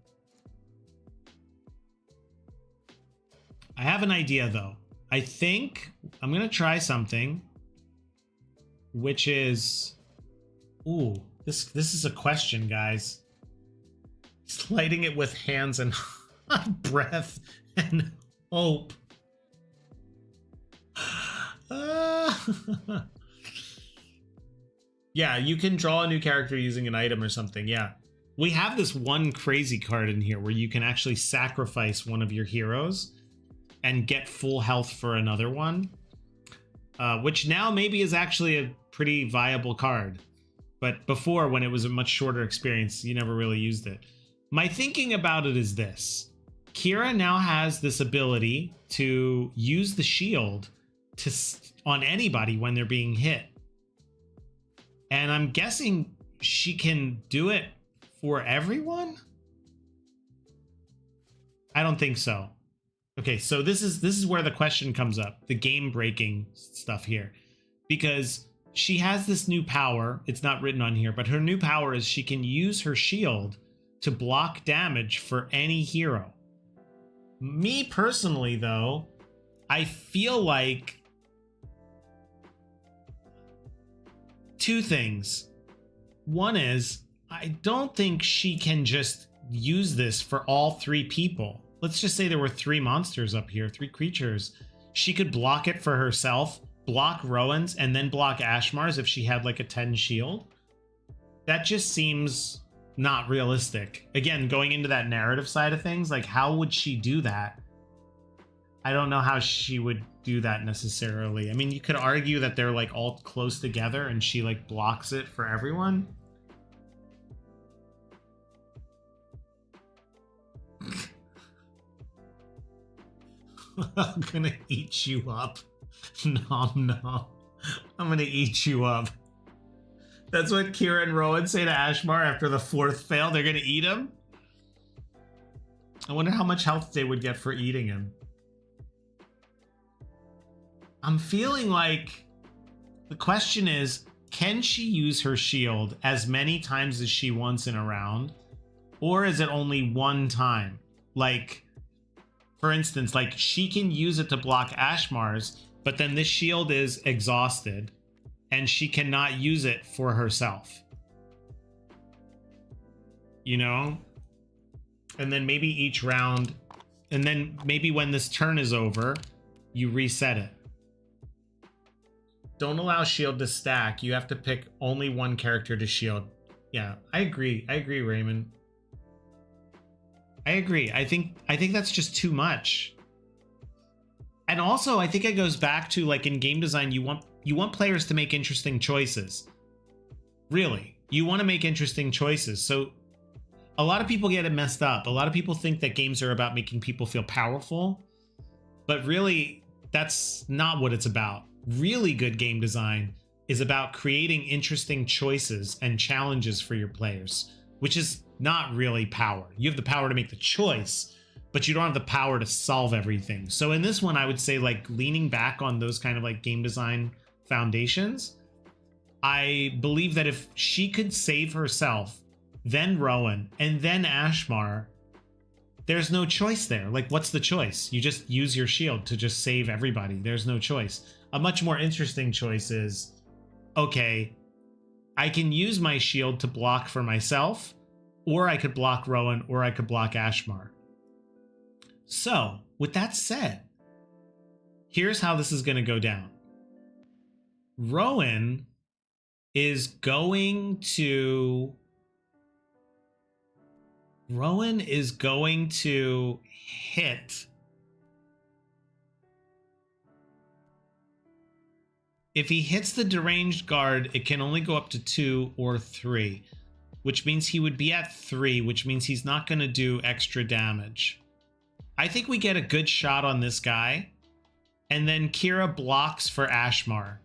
I have an idea, though. I think I'm going to try something, which is... Ooh, this is a question, guys. He's lighting it with hands and breath and hope. Yeah, you can draw a new character using an item or something. Yeah. We have this one crazy card in here where you can actually sacrifice one of your heroes and get full health for another one, which now maybe is actually a pretty viable card. But before, when it was a much shorter experience, you never really used it. My thinking about it is this. Kira now has this ability to use the shield on anybody when they're being hit. And I'm guessing she can do it for everyone? I don't think so. Okay, so this is where the question comes up, the game breaking stuff here. Because she has this new power. It's not written on here, but her new power is she can use her shield to block damage for any hero. Me personally, though, I feel like 2 things. One is, I don't think she can just use this for all 3 people. Let's just say there were 3 monsters up here, 3 creatures. She could block it for herself, block Rowan's, and then block Ashmar's if she had like a 10 shield. That just seems not realistic. Again, going into that narrative side of things, like how would she do that? I don't know how she would do that necessarily. I mean, you could argue that they're like all close together and she like blocks it for everyone. I'm gonna eat you up. Nom nom. I'm gonna eat you up. That's what Kira and Rowan say to Ashmar after the 4th fail. They're gonna eat him. I wonder how much health they would get for eating him. I'm feeling like the question is, can she use her shield as many times as she wants in a round? Or is it only one time? Like, for instance, like she can use it to block Ashmar's, but then this shield is exhausted and she cannot use it for herself. You know? And then maybe each round, and then maybe when this turn is over, you reset it. Don't allow shield to stack. You have to pick only one character to shield. Yeah, I agree. I agree, Raymond. I agree. I think that's just too much. And also, I think it goes back to like in game design, you want players to make interesting choices. Really, you want to make interesting choices. So a lot of people get it messed up. A lot of people think that games are about making people feel powerful, but really that's not what it's about. Really good game design is about creating interesting choices and challenges for your players, which is not really power. You have the power to make the choice, but you don't have the power to solve everything. So in this one, I would say like leaning back on those kind of like game design foundations, I believe that if she could save herself, then Rowan, and then Ashmar, there's no choice there. Like, what's the choice? You just use your shield to just save everybody. There's no choice. A much more interesting choice is, okay, I can use my shield to block for myself, or I could block Rowan, or I could block Ashmar. So, with that said, here's how this is going to go down. Rowan is going to hit. If he hits the deranged guard, it can only go up to 2 or 3, which means he would be at 3, which means he's not going to do extra damage. I think we get a good shot on this guy, and then Kira blocks for Ashmar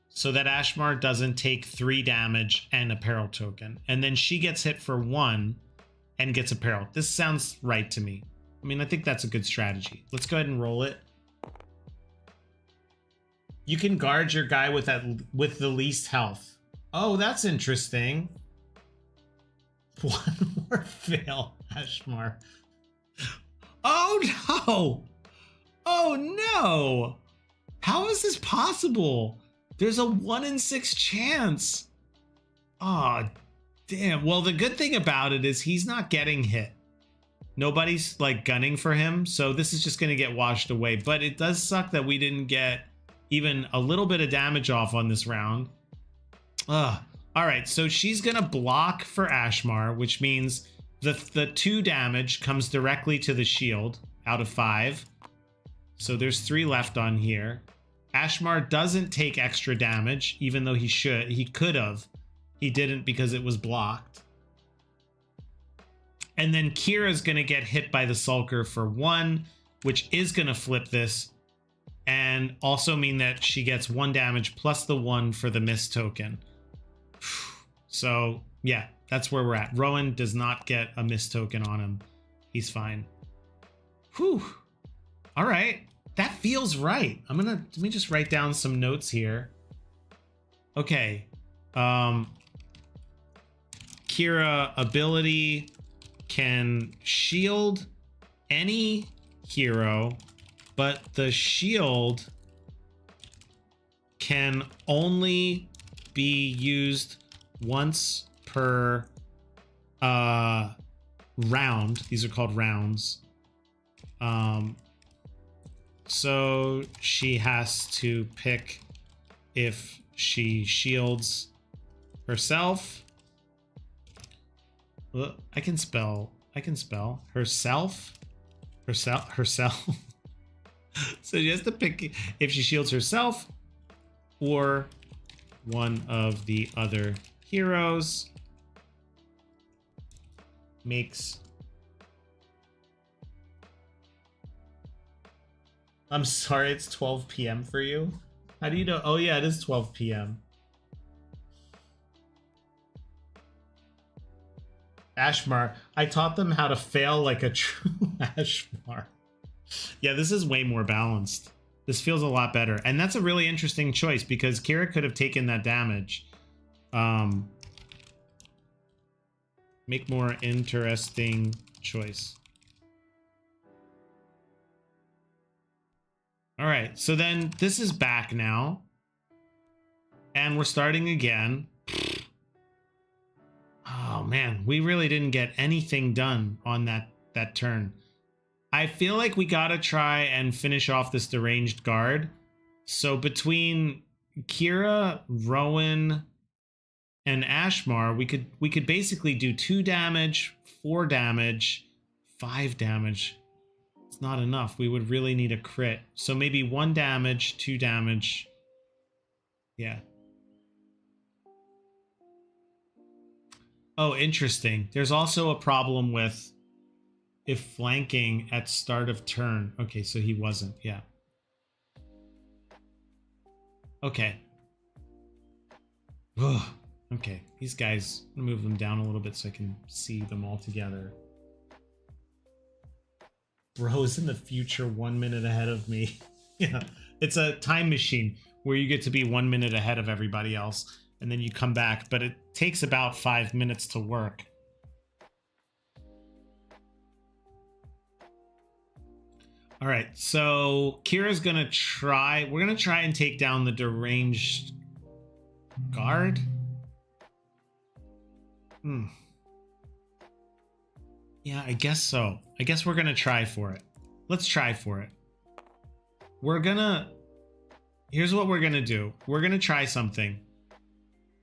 so that Ashmar doesn't take 3 damage and a peril token, and then she gets hit for 1 and gets a peril. This sounds right to me. I mean, I think that's a good strategy. Let's go ahead and roll it. You can guard your guy with the least health. Oh, that's interesting. One more fail, Ashmar. Oh no! Oh no! How is this possible? There's a 1 in 6 chance. Oh, damn. Well, the good thing about it is he's not getting hit. Nobody's like gunning for him, so this is just going to get washed away. But it does suck that we didn't get even a little bit of damage off on this round. Ugh. All right, so she's going to block for Ashmar, which means the 2 damage comes directly to the shield out of 5. So there's 3 left on here. Ashmar doesn't take extra damage, even though he should. He could have. He didn't because it was blocked. And then Kira's going to get hit by the Sulker for 1, which is going to flip this and also mean that she gets 1 damage plus the 1 for the miss token. So, yeah, that's where we're at. Rowan does not get a miss token on him. He's fine. Whew. All right. That feels right. Let me just write down some notes here. Okay. Kira ability can shield any hero, but the shield can only be used once per round. These are called rounds. So she has to pick if she shields herself. I can spell herself. So she has to pick if she shields herself or one of the other heroes. Makes... I'm sorry, it's 12 p.m. for you. How do you know? Oh yeah, it is 12 p.m. Ashmar. I taught them how to fail like a true Ashmar. Yeah, this is way more balanced. This feels a lot better. And that's a really interesting choice because Kira could have taken that damage. Make more interesting choice. All right, so then this is back now. And we're starting again. Oh man, we really didn't get anything done on that turn. I feel like we gotta try and finish off this deranged guard. So between Kira, Rowan, and Ashmar, we could basically do 2 damage, 4 damage, 5 damage. It's not enough. We would really need a crit. So maybe 1 damage, 2 damage. Yeah. Oh, interesting. There's also a problem with if flanking at start of turn. Okay, so he wasn't. Yeah. Okay. Ugh. Okay, these guys, I'm gonna move them down a little bit so I can see them all together. Rose in the future 1 minute ahead of me. Yeah, it's a time machine where you get to be 1 minute ahead of everybody else and then you come back, but it takes about 5 minutes to work. All right, so Kira's gonna try, we're gonna try and take down the deranged guard. Yeah, I guess so. I guess we're gonna try for it. Let's try for it. Here's what we're gonna do. We're gonna try something.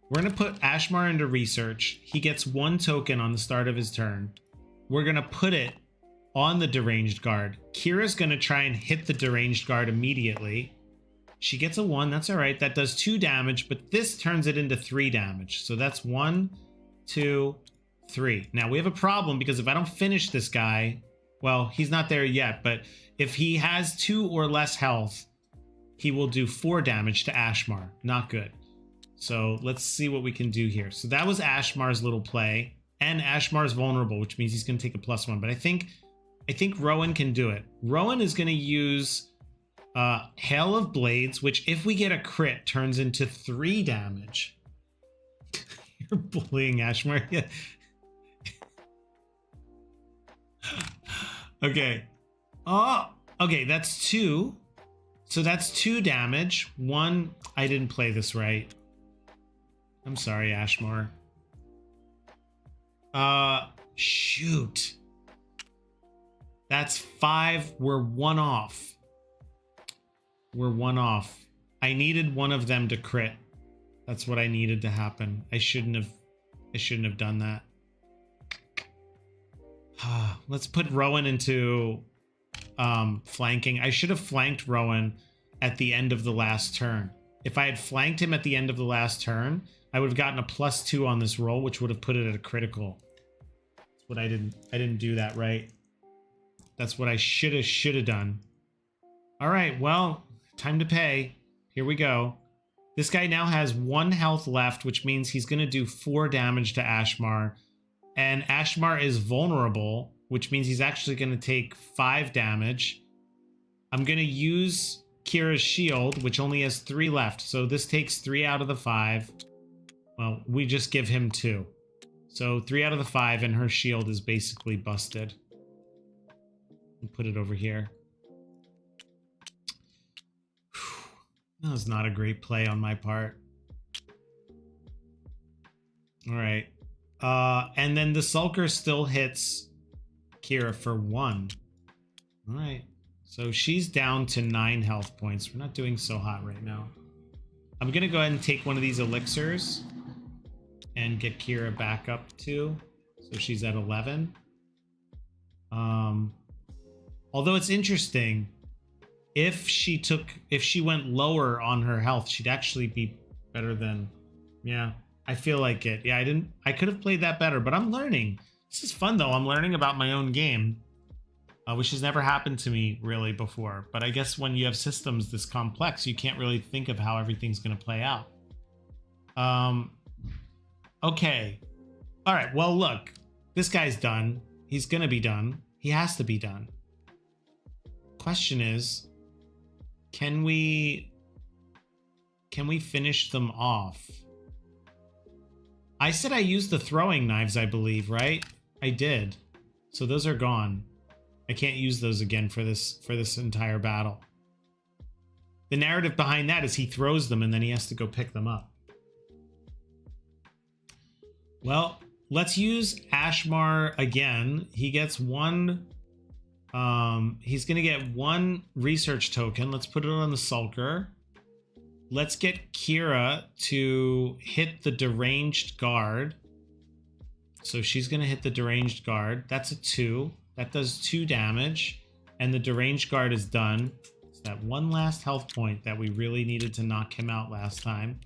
We're gonna put Ashmar into research. He gets 1 token on the start of his turn. We're gonna put it on the deranged guard. Kira's gonna try and hit the deranged guard immediately. She gets a 1, that's all right. That does 2 damage, but this turns it into 3 damage. So that's 1, 2, 3. Now we have a problem because if I don't finish this guy, well, he's not there yet, but if he has 2 or less health, he will do 4 damage to Ashmar. Not good. So let's see what we can do here. So that was Ashmar's little play, and Ashmar's vulnerable, which means he's going to take a +1. But I think Rowan can do it. Rowan is going to use Hail of Blades, which if we get a crit turns into 3 damage. You're bullying Ashmar. Yeah. Okay. Oh, okay, that's 2. So that's 2 damage. 1, I didn't play this right. I'm sorry, Ashmar. Shoot. That's 5. We're 1 off. We're 1 off. I needed one of them to crit. That's what I needed to happen. I shouldn't have done that. Let's put Rowan into flanking. I should have flanked Rowan at the end of the last turn. If I had flanked him at the end of the last turn, I would have gotten a +2 on this roll, which would have put it at a critical. That's what I didn't do that right. That's what I should have done. All right, well, time to pay. Here we go. This guy now has 1 health left, which means he's going to do 4 damage to Ashmar. And Ashmar is vulnerable, which means he's actually going to take 5 damage. I'm going to use Kira's shield, which only has 3 left. So this takes 3 out of the 5. Well, we just give him 2. So 3 out of the 5, and her shield is basically busted. We'll put it over here. That was not a great play on my part. All right. And then the Sulker still hits Kira for 1. All right. So she's down to 9 health points. We're not doing so hot right now. I'm going to go ahead and take one of these elixirs and get Kira back up to. So she's at 11. Although it's interesting, if she went lower on her health, she'd actually be better than, yeah, I feel like it. Yeah, I could have played that better, but I'm learning. This is fun though. I'm learning about my own game, which has never happened to me really before. But I guess when you have systems this complex, you can't really think of how everything's going to play out. Okay. All right. Well, look, this guy's done. He's going to be done. He has to be done. Question is, can we finish them off? I said I used the throwing knives, I believe, right? I did. So those are gone. I can't use those again for this entire battle. The narrative behind that is he throws them and then he has to go pick them up. Well, let's use Ashmar again. He gets one. He's going to get 1 research token. Let's put it on the Sulker. Let's get Kira to hit the deranged guard. So she's going to hit the deranged guard. That's a 2. That does 2 damage. And the deranged guard is done. It's that 1 last health point that we really needed to knock him out last time.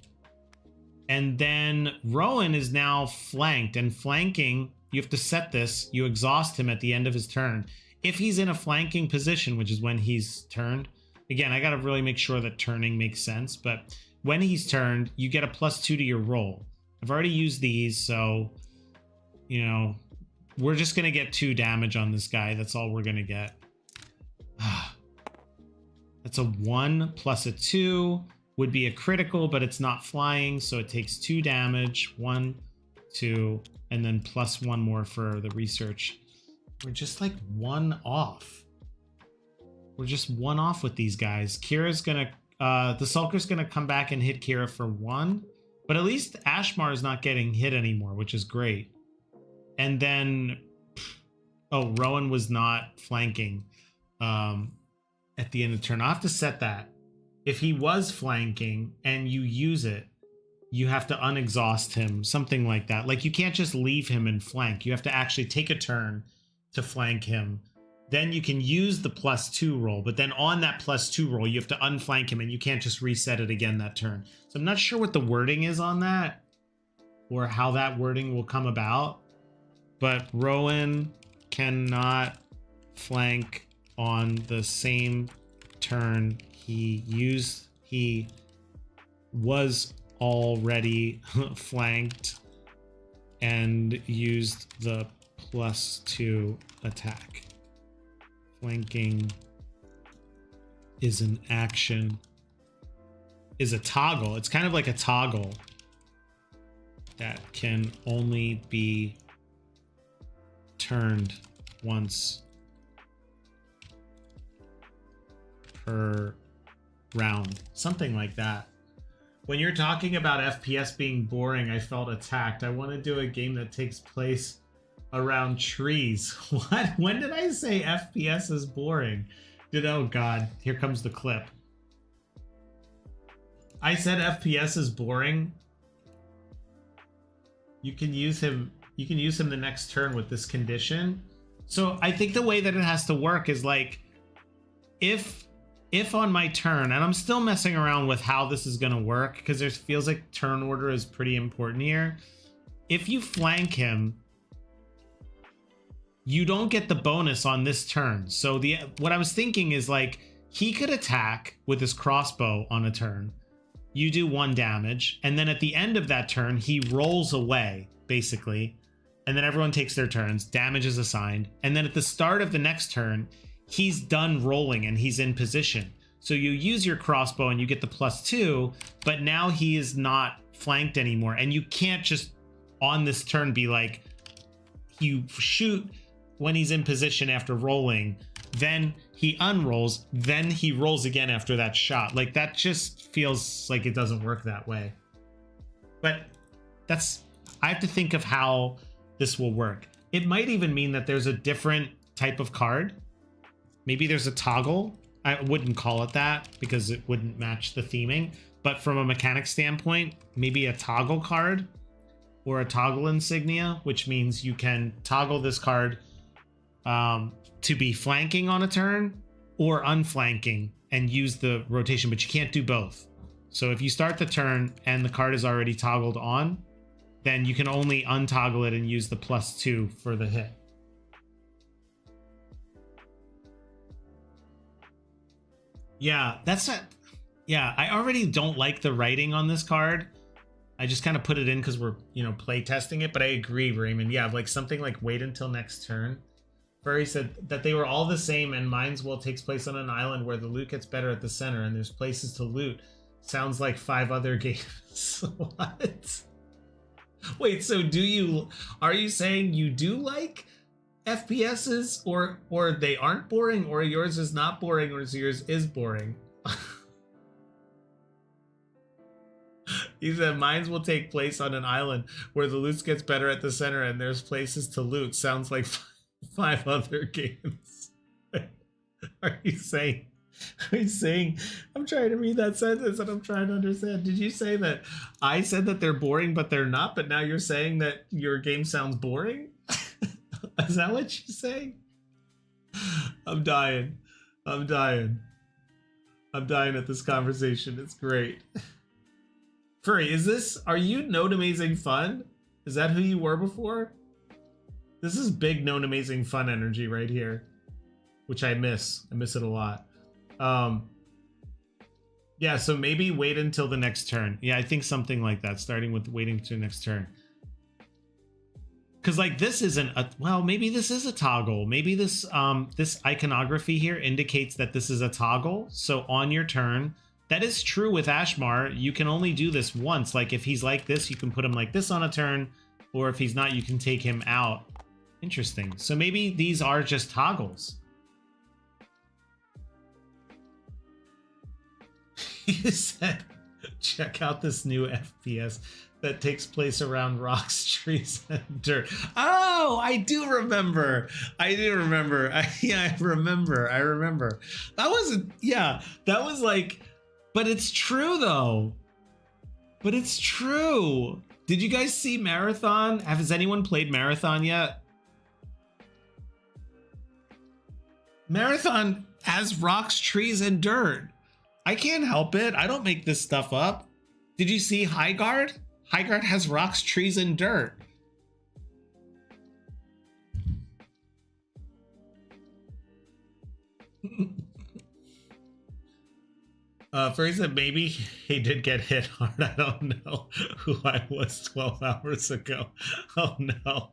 And then Rowan is now flanked. And flanking, you have to set this. You exhaust him at the end of his turn. If he's in a flanking position, which is when he's turned, again, I got to really make sure that turning makes sense. But when he's turned, you get a +2 to your roll. I've already used these, so, you know, we're just going to get 2 damage on this guy. That's all we're going to get. That's a 1 plus a 2 would be a critical, but it's not flying, so it takes 2 damage. 1, 2, and then +1 more for the research. We're just like 1 off. We're just 1 off with these guys. Kira's gonna, the Sulker's gonna come back and hit Kira for 1, but at least Ashmar is not getting hit anymore, which is great. And then, oh, Rowan was not flanking at the end of the turn. I'll have to set that. If he was flanking and you use it, you have to unexhaust him, something like that. Like you can't just leave him in flank. You have to actually take a turn to flank him. Then you can use the +2 roll, but then on that +2 roll, you have to unflank him and you can't just reset it again that turn. So I'm not sure what the wording is on that or how that wording will come about, but Rowan cannot flank on the same turn he was already flanked and used the +2 attack. Flanking is an action, is a toggle. It's kind of like a toggle that can only be turned once per round, something like that. When you're talking about FPS being boring, I felt attacked. I want to do a game that takes place around trees. What? When did I say FPS is boring? Oh god, here comes the clip. I said FPS is boring. You can use him the next turn with this condition. So I think the way that it has to work is like if on my turn, and I'm still messing around with how this is going to work because there feels like turn order is pretty important here. If you flank him, you don't get the bonus on this turn. So what I was thinking is like he could attack with his crossbow on a turn. You do 1 damage, and then at the end of that turn, he rolls away basically, and then everyone takes their turns. Damage is assigned, and then at the start of the next turn, he's done rolling and he's in position. So you use your crossbow and you get the +2, but now he is not flanked anymore. And you can't just on this turn be like, you shoot when he's in position after rolling, then he unrolls, then he rolls again after that shot. Like that just feels like it doesn't work that way. But that's I have to think of how this will work. It might even mean that there's a different type of card. Maybe there's a toggle. I wouldn't call it that because it wouldn't match the theming. But from a mechanic standpoint, maybe a toggle card or a toggle insignia, which means you can toggle this card to be flanking on a turn or unflanking and use the rotation, but you can't do both. So if you start the turn and the card is already toggled on, then you can only untoggle it and use the +2 for the hit. Yeah, that's it. Yeah, I already don't like the writing on this card. I just kind of put it in because we're, play testing it. But I agree, Raymond. Yeah, like something like wait until next turn. Furry said that they were all the same, and Mind's Well takes place on an island where the loot gets better at the center, and there's places to loot. Sounds like 5 other games. What? Wait, so are you saying you do like FPSs, or they aren't boring, or yours is not boring, or yours is boring? He said mines will take place on an island where the loot gets better at the center and there's places to loot. Sounds like 5 other games. Are you saying I'm trying to read that sentence and I'm trying to understand. Did you say that I said that they're boring but they're not, but now you're saying that your game sounds boring? Is that what you're saying? I'm dying at this conversation. It's great. Furry, are you Known Amazing Fun? Is that who you were before? This is big Known Amazing Fun energy right here, which I miss. I miss it a lot. Yeah, so maybe wait until the next turn. Yeah, I think something like that, starting with waiting to the next turn. Because like this isn't maybe this is a toggle. Maybe this this iconography here indicates that this is a toggle. So on your turn, that is true with Ashmar. You can only do this once. Like if he's like this, you can put him like this on a turn, or if he's not, you can take him out. Interesting. So maybe these are just toggles. You said, check out this new FPS that takes place around rocks, trees, and dirt. Oh, I do remember. I remember. That was like, but it's true though. But it's true. Did you guys see Marathon? Has anyone played Marathon yet? Marathon has rocks, trees, and dirt. I can't help it. I don't make this stuff up. Did you see Highguard? Highguard has rocks, trees, and dirt. Furry said maybe he did get hit hard. I don't know who I was 12 hours ago. Oh no.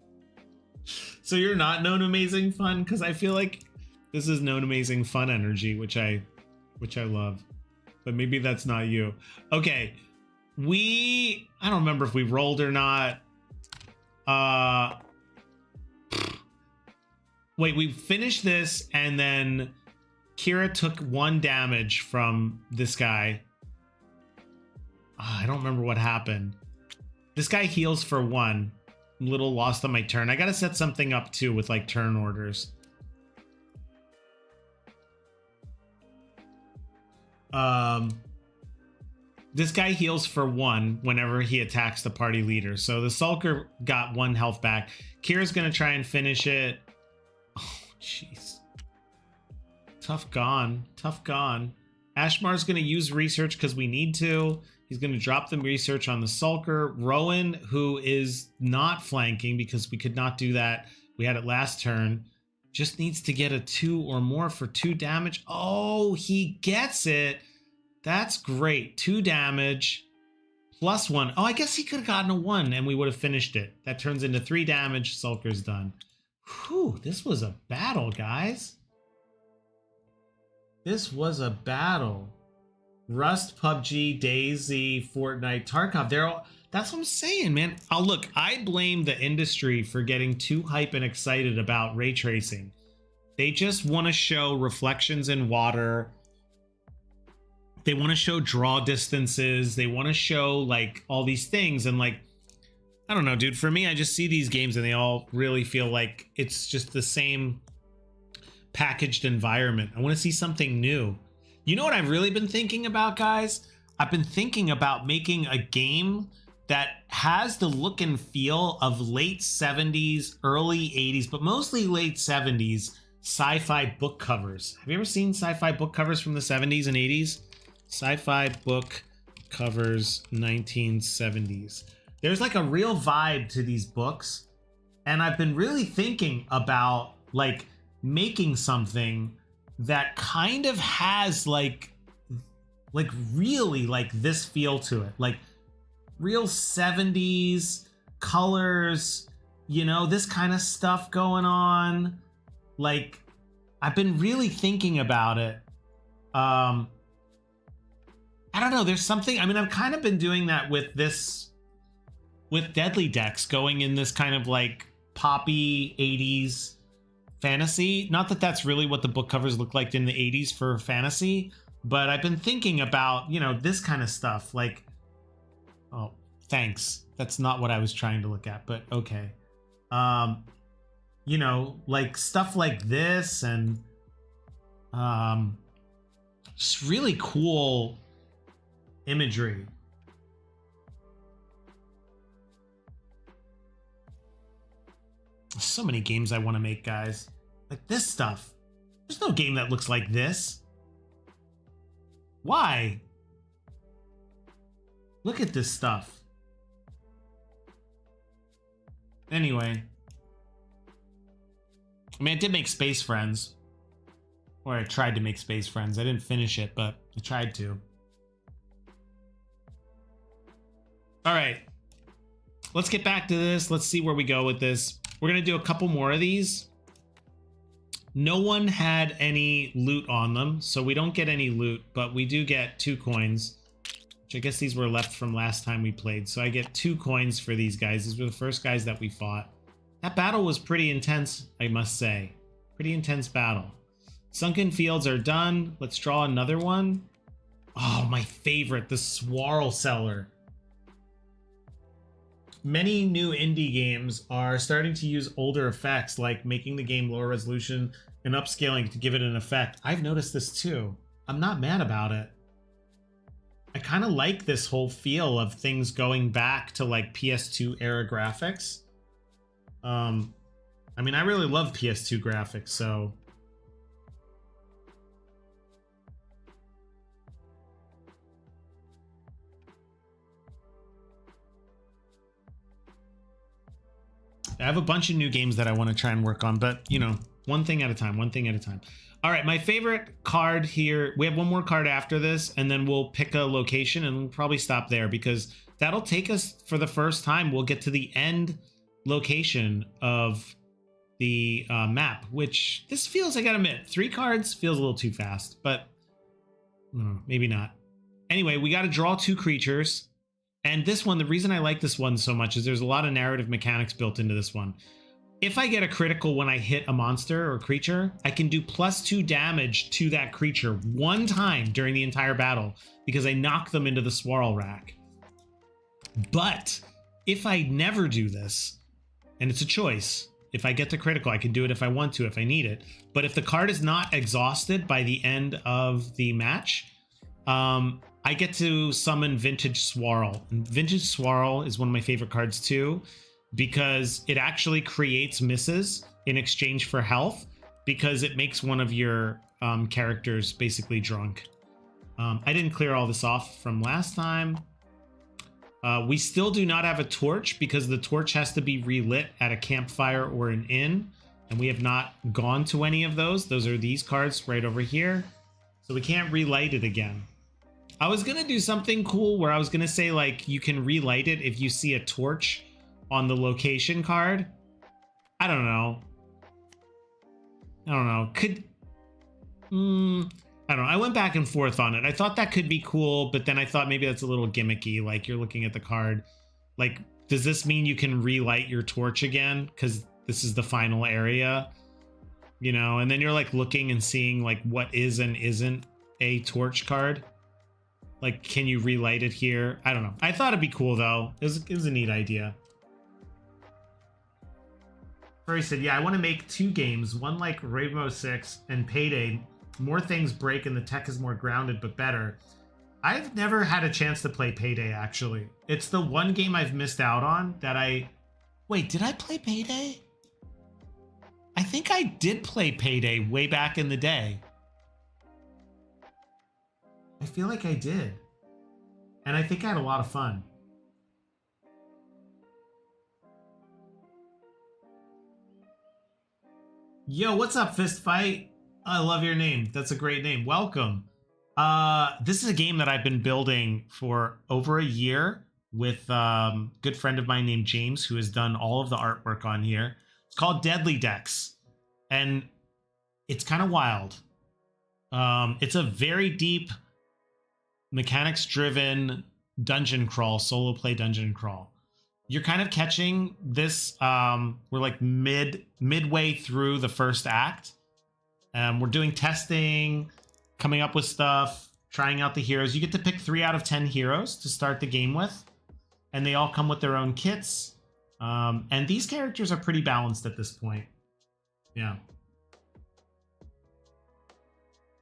So you're not Known Amazing Fun? Because I feel like this is Known Amazing Fun energy, which I love. But maybe that's not you. Okay. I don't remember if we rolled or not. Wait, we finished this and then Kira took 1 damage from this guy. I don't remember what happened. This guy heals for 1. I'm a little lost on my turn. I gotta set something up too with like turn orders. This guy heals for 1 whenever he attacks the party leader. So the Sulker got 1 health back. Kira's gonna try and finish it. Oh, jeez. Tough gone. Ashmar's gonna use research because we need to. He's gonna drop the research on the Sulker. Rowan, who is not flanking because we could not do that. We had it last turn. Just needs to get a 2 or more for 2 damage. Oh, he gets it. That's great. 2 damage plus 1. Oh, I guess he could have gotten a 1 and we would have finished it. That turns into 3 damage. Sulker's done. Whew, this was a battle, guys. This was a battle. Rust, PUBG, DayZ, Fortnite, Tarkov. That's what I'm saying, man. Oh, look, I blame the industry for getting too hype and excited about ray tracing. They just want to show reflections in water. They want to show draw distances. They want to show like all these things. And like, I don't know, dude. For me, I just see these games and they all really feel like it's just the same packaged environment. I want to see something new. You know what I've really been thinking about, guys? I've been thinking about making a game that has the look and feel of late 70s, early 80s, but mostly late 70s sci-fi book covers. Have you ever seen sci-fi book covers from the 70s and 80s? Sci-fi book covers 1970s. There's like a real vibe to these books, and I've been really thinking about like making something that kind of has like really like this feel to it, like real 70s colors, you know, this kind of stuff going on. Like, I've been really thinking about it. I don't know, there's something, I mean, I've kind of been doing that with Deadly Decks, going in this kind of like poppy 80s fantasy. Not that that's really what the book covers look like in the 80s for fantasy, but I've been thinking about, you know, this kind of stuff. Like, oh, thanks. That's not what I was trying to look at, but okay. You know, like stuff like this, and just really cool imagery. So many games I want to make, guys. Like this stuff. There's no game that looks like this. Why? Look at this stuff. Anyway. I mean, I did make Space Friends. Or I tried to make Space Friends. I didn't finish it, but I tried to. All right. Let's get back to this. Let's see where we go with this. We're going to do a couple more of these. No one had any loot on them, so we don't get any loot, but we do get 2 coins, which I guess these were left from last time we played. So I get 2 coins for these guys. These were the first guys that we fought. That battle was pretty intense, I must say. Pretty intense battle. Sunken Fields are done. Let's draw another one. Oh, my favorite, the Swirl Cellar. Many new indie games are starting to use older effects, like making the game lower resolution and upscaling to give it an effect. I've noticed this too. I'm not mad about it. I kind of like this whole feel of things going back to like PS2 era graphics. I mean, I really love PS2 graphics, so... I have a bunch of new games that I want to try and work on, but, you know, one thing at a time, one thing at a time. All right, my favorite card here, we have one more card after this, and then we'll pick a location, and we'll probably stop there, because that'll take us, for the first time, we'll get to the end location of the map, which this feels, I gotta admit, 3 cards feels a little too fast, but maybe not. Anyway, we got to draw 2 creatures. And this one, the reason I like this one so much is there's a lot of narrative mechanics built into this one. If I get a critical when I hit a monster or creature, I can do +2 damage to that creature 1 time during the entire battle because I knock them into the swirl rack. But if I never do this, and it's a choice, if I get the critical, I can do it if I want to, if I need it. But if the card is not exhausted by the end of the match, I get to summon Vintage Swirl. And Vintage Swirl is one of my favorite cards too, because it actually creates misses in exchange for health, because it makes one of your characters basically drunk. I didn't clear all this off from last time. We still do not have a torch, because the torch has to be relit at a campfire or an inn, and we have not gone to any of those. Those are these cards right over here, so we can't relight it again. I was gonna do something cool where I was gonna say, like, you can relight it if you see a torch on the location card. I don't know. Could... I don't know. I went back and forth on it. I thought that could be cool, but then I thought maybe that's a little gimmicky. Like, you're looking at the card. Like, does this mean you can relight your torch again? Because this is the final area, you know? And then you're, like, looking and seeing, like, what is and isn't a torch card. Like, can you relight it here? I don't know. I thought it'd be cool, though. It was a neat idea. Furry said, yeah, I want to make 2 games, one like Rainbow Six and Payday. More things break and the tech is more grounded but better. I've never had a chance to play Payday, actually. It's the one game I've missed out on that I... Wait, did I play Payday? I think I did play Payday way back in the day. I feel like I did. And I think I had a lot of fun. Yo, what's up, Fist Fight? I love your name. That's a great name. Welcome. This is a game that I've been building for over a year with a good friend of mine named James, who has done all of the artwork on here. It's called Deadly Decks, and it's kind of wild. It's a very deep, mechanics-driven dungeon crawl, solo play dungeon crawl. You're kind of catching this. We're like midway through the first act. We're doing testing, coming up with stuff, trying out the heroes. You get to pick 3 out of 10 heroes to start the game with, and they all come with their own kits. And these characters are pretty balanced at this point. Yeah.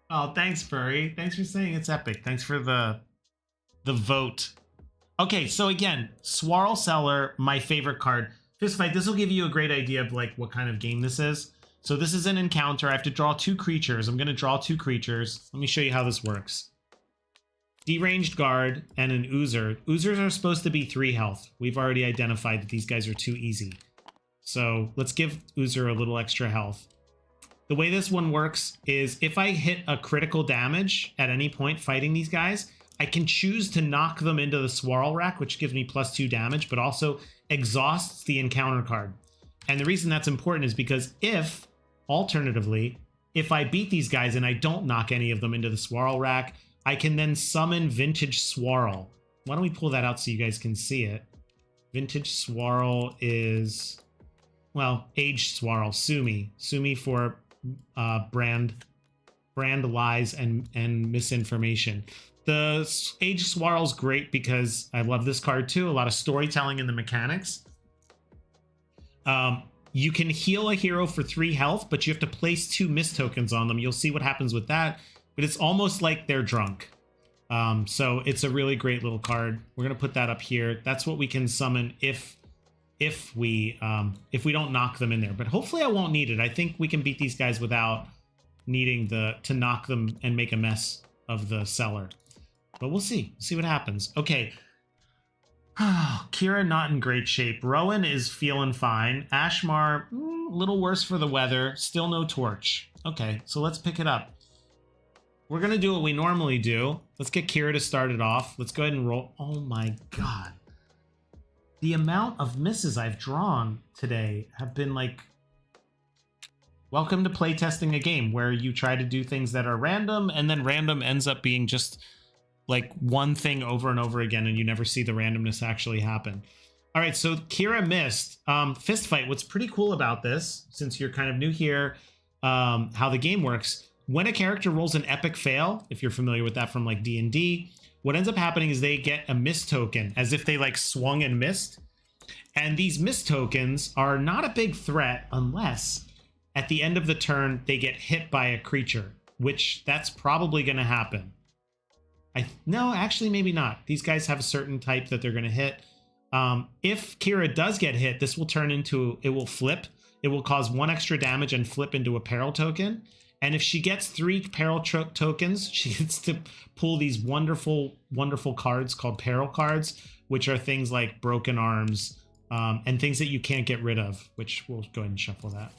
Oh, thanks, Furry. Thanks for saying it's epic. Thanks for the vote. Okay, so again, Swirl Cellar, my favorite card. Fistfight, this will give you a great idea of like what kind of game this is. So this is an encounter. I have to draw 2 creatures. I'm going to draw 2 creatures. Let me show you how this works. Deranged Guard and an Oozer. Oozers are supposed to be 3 health. We've already identified that these guys are too easy. So let's give Oozer a little extra health. The way this one works is if I hit a critical damage at any point fighting these guys, I can choose to knock them into the Swirl Rack, which gives me +2 damage, but also exhausts the encounter card. And the reason that's important is because if, alternatively, if I beat these guys and I don't knock any of them into the Swirl Rack, I can then summon Vintage Swirl. Why don't we pull that out so you guys can see it? Vintage Swirl is, well, Aged Swirl, Sumi. Sumi for brand lies and misinformation. The Aged Swirl is great because I love this card too. A lot of storytelling in the mechanics. You can heal a hero for 3 health, but you have to place 2 mist tokens on them. You'll see what happens with that, but it's almost like they're drunk. So it's a really great little card. We're gonna put that up here. That's what we can summon if we don't knock them in there. But hopefully I won't need it. I think we can beat these guys without needing to knock them and make a mess of the cellar. But we'll see. See what happens. Okay. Kira not in great shape. Rowan is feeling fine. Ashmar, a little worse for the weather. Still no torch. Okay, so let's pick it up. We're going to do what we normally do. Let's get Kira to start it off. Let's go ahead and roll. Oh my god. The amount of misses I've drawn today have been like... Welcome to playtesting a game where you try to do things that are random, and then random ends up being just like one thing over and over again, and you never see the randomness actually happen. All right, so Kira missed. Fist Fight, what's pretty cool about this, since you're kind of new here, how the game works, when a character rolls an epic fail, if you're familiar with that from like D&D, what ends up happening is they get a mist token, as if they like swung and missed. And these mist tokens are not a big threat unless at the end of the turn they get hit by a creature, which that's probably going to happen. No, actually, maybe not. These guys have a certain type that they're going to hit. If Kira does get hit, this will turn into, it will flip. It will cause 1 extra damage and flip into a peril token. And if she gets 3 peril tokens, she gets to pull these wonderful, wonderful cards called peril cards, which are things like broken arms and things that you can't get rid of, which we'll go ahead and shuffle that.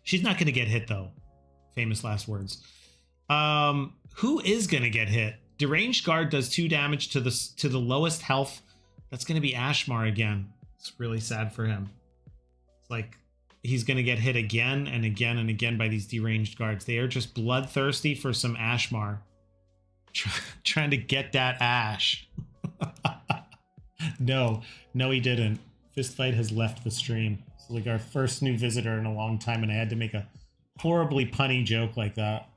She's not going to get hit, though. Famous last words. Who is going to get hit? Deranged Guard does 2 damage to the lowest health. That's going to be Ashmar again. It's really sad for him. It's like he's going to get hit again and again and again by these Deranged Guards. They are just bloodthirsty for some Ashmar. Trying to get that Ash. No, he didn't. Fistfight has left the stream. It's like our first new visitor in a long time, and I had to make a horribly punny joke like that.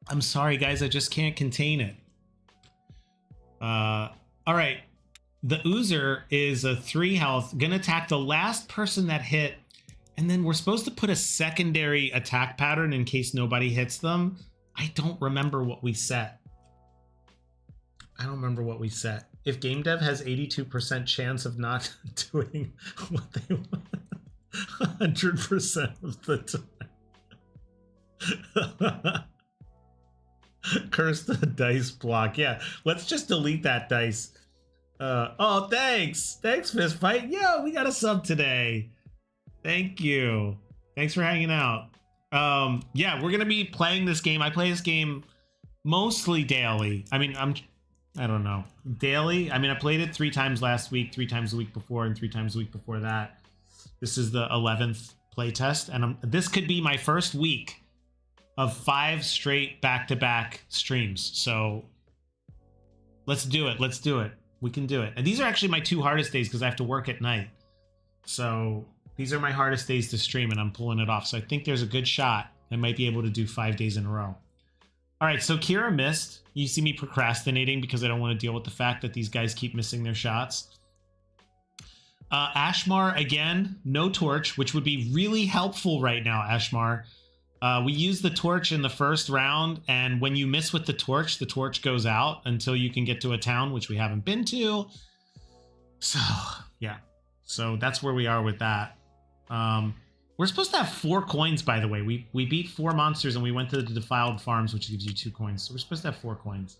I'm sorry, guys. I just can't contain it. All right. The Oozer is a 3 health, gonna attack the last person that hit, and then we're supposed to put a secondary attack pattern in case nobody hits them. I don't remember what we set. I don't remember what we set. If game dev has 82% chance of not doing what they want 100% of the time. Curse the dice block. Yeah, let's just delete that dice. Oh, thanks. Thanks, Fist Fight. Yo, we got a sub today. Thank you. Thanks for hanging out. Yeah, we're gonna be playing this game. I play this game mostly daily. I mean, I don't know. Daily? I mean, I played it 3 times last week, 3 times the week before, and 3 times the week before that. This is the 11th playtest, and this could be my first week of 5 straight back-to-back streams. So let's do it. Let's do it. We can do it. And these are actually my 2 hardest days because I have to work at night. So these are my hardest days to stream, and I'm pulling it off. So I think there's a good shot I might be able to do 5 days in a row. All right, so Kira missed. You see me procrastinating because I don't want to deal with the fact that these guys keep missing their shots. Ashmar, again, no torch, which would be really helpful right now, Ashmar. We used the torch in the first round, and when you miss with the torch goes out until you can get to a town, which we haven't been to. So, yeah. So that's where we are with that. We're supposed to have 4 coins, by the way. We beat 4 monsters, and we went to the Defiled Farms, which gives you 2 coins. So we're supposed to have 4 coins.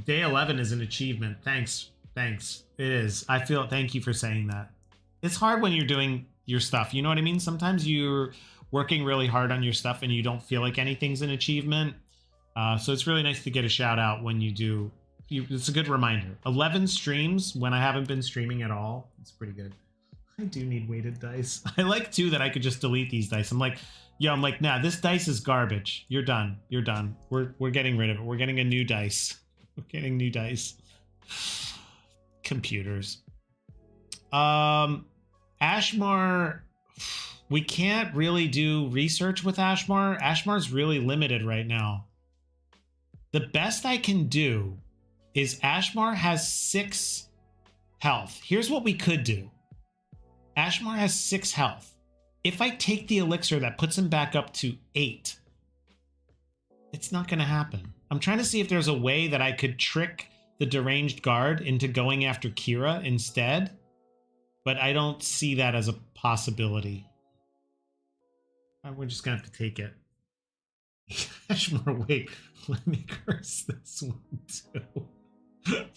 Day 11 is an achievement. Thanks. Thanks. It is. I feel... Thank you for saying that. It's hard when you're doing your stuff. You know what I mean? Sometimes you're working really hard on your stuff and you don't feel like anything's an achievement. So it's really nice to get a shout out when you do. It's a good reminder. 11 streams when I haven't been streaming at all. It's pretty good. I do need weighted dice. I like too that I could just delete these dice. I'm like, nah, this dice is garbage. You're done. You're done. We're getting rid of it. We're getting a new dice. We're getting new dice. Computers. Ashmar, we can't really do research with Ashmar. Ashmar's really limited right now. The best I can do is Ashmar has 6 health. Here's what we could do. Ashmar has 6 health. If I take the elixir, that puts him back up to 8. It's not going to happen. I'm trying to see if there's a way that I could trick the deranged guard into going after Kira instead. But I don't see that as a possibility. We're just gonna have to take it. Ashmar, wait, let me curse this one too.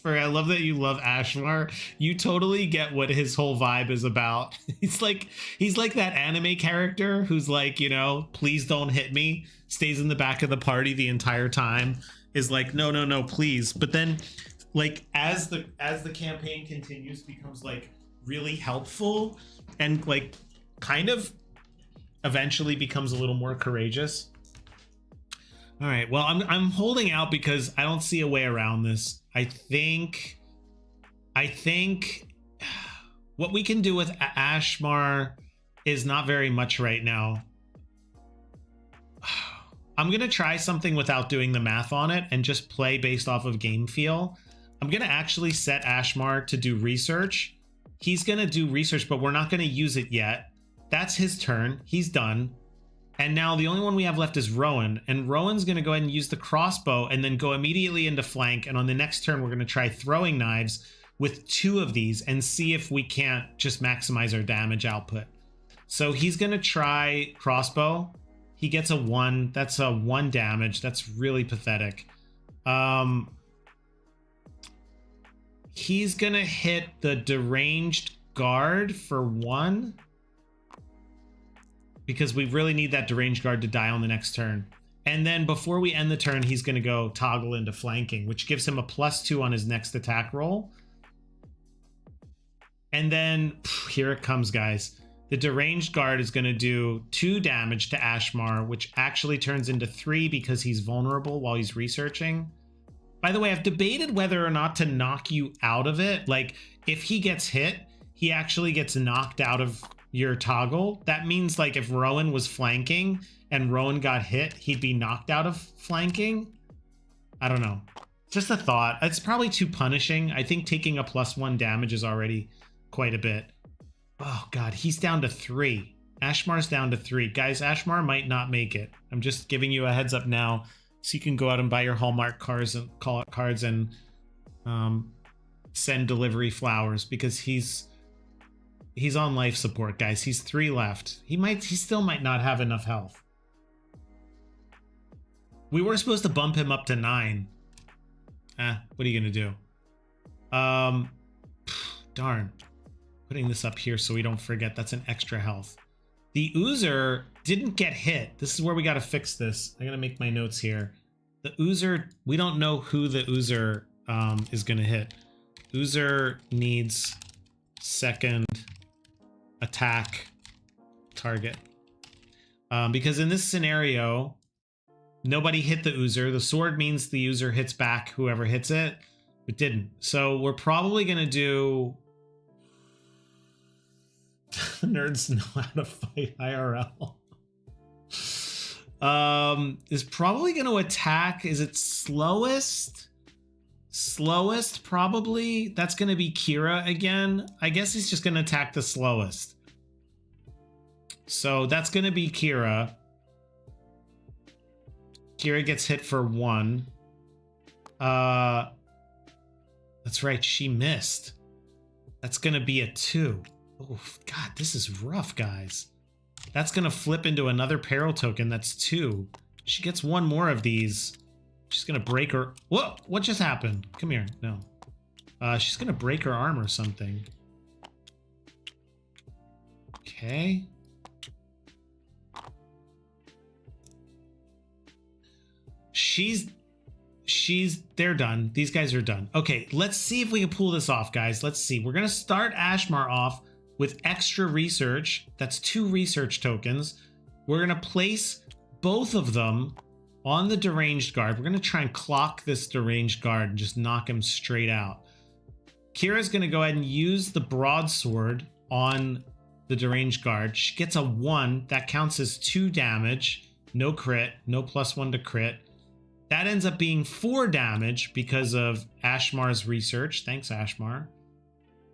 I love that you love Ashmar. You totally get what his whole vibe is about. He's like that anime character who's like, you know, please don't hit me. Stays in the back of the party the entire time. Is like, no, please. But then, like, as the campaign continues, becomes like really helpful and like kind of eventually becomes a little more courageous. All right, well, I'm holding out because I don't see a way around this. I think what we can do with Ashmar is not very much right now. I'm gonna try something without doing the math on it and just play based off of game feel. I'm gonna actually set Ashmar to do research. He's going to do research, but we're not going to use it yet. That's his turn. He's done. And now the only one we have left is Rowan. And Rowan's going to go ahead and use the crossbow and then go immediately into flank. And on the next turn, we're going to try throwing knives with 2 of these and see if we can't just maximize our damage output. So he's going to try crossbow. He gets a 1. That's a 1 damage. That's really pathetic. He's gonna hit the deranged guard for 1 because we really need that deranged guard to die on the next turn. And then before we end the turn, he's gonna go toggle into flanking, which gives him a +2 on his next attack roll. And then here it comes, guys. The deranged guard is gonna do 2 damage to Ashmar, which actually turns into 3 because he's vulnerable while he's researching. By the way, I've debated whether or not to knock you out of it. Like, if he gets hit, he actually gets knocked out of your toggle. That means, like, if Rowan was flanking and Rowan got hit, he'd be knocked out of flanking. I don't know. Just a thought. It's probably too punishing. I think taking a +1 damage is already quite a bit. Oh god, he's down to 3. Ashmar's down to 3. Guys, Ashmar might not make it. I'm just giving you a heads up now so you can go out and buy your Hallmark cards and send delivery flowers, because he's on life support, guys. He's 3 left. He still might not have enough health. We were supposed to bump him up to 9. What are you gonna do? Darn. Putting this up here so we don't forget, that's an extra health. The Oozer didn't get hit. This is where we got to fix this. I gotta make my notes here. The Oozer, we don't know who the Oozer is gonna hit. Oozer needs second attack target. Because in this scenario, nobody hit the Oozer. The sword means the Oozer hits back whoever hits it. It didn't. So we're probably gonna do... Nerds know how to fight IRL. Is probably going to attack. Is it slowest? Slowest, probably. That's going to be Kira again. I guess he's just going to attack the slowest. So that's going to be Kira. Kira gets hit for 1. That's right. She missed. That's going to be a 2. Oh, God, this is rough, guys. That's going to flip into another peril token. That's 2. She gets 1 more of these. She's going to break her... Whoa! What just happened? Come here. No. She's going to break her arm or something. Okay. They're done. These guys are done. Okay, let's see if we can pull this off, guys. Let's see. We're going to start Ashmar off with extra research. That's 2 research tokens. We're going to place both of them on the deranged guard. We're going to try and clock this deranged guard and just knock him straight out. Kira's going to go ahead and use the broadsword on the deranged guard. She gets a 1. That counts as 2 damage. No crit. No +1 to crit. That ends up being 4 damage because of Ashmar's research. Thanks, Ashmar.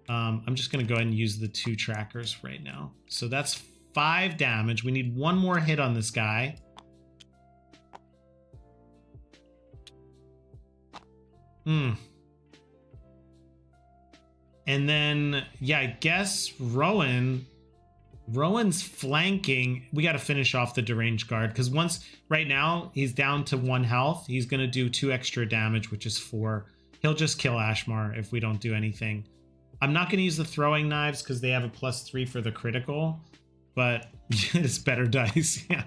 I'm just going to go ahead and use the 2 trackers right now. So that's 5 damage. We need 1 more hit on this guy. And then, yeah, I guess Rowan's flanking. We got to finish off the deranged guard, because once, right now, he's down to 1 health. He's going to do 2 extra damage, which is 4. He'll just kill Ashmar if we don't do anything. I'm not going to use the throwing knives because they have a +3 for the critical, but it's better dice. Yeah.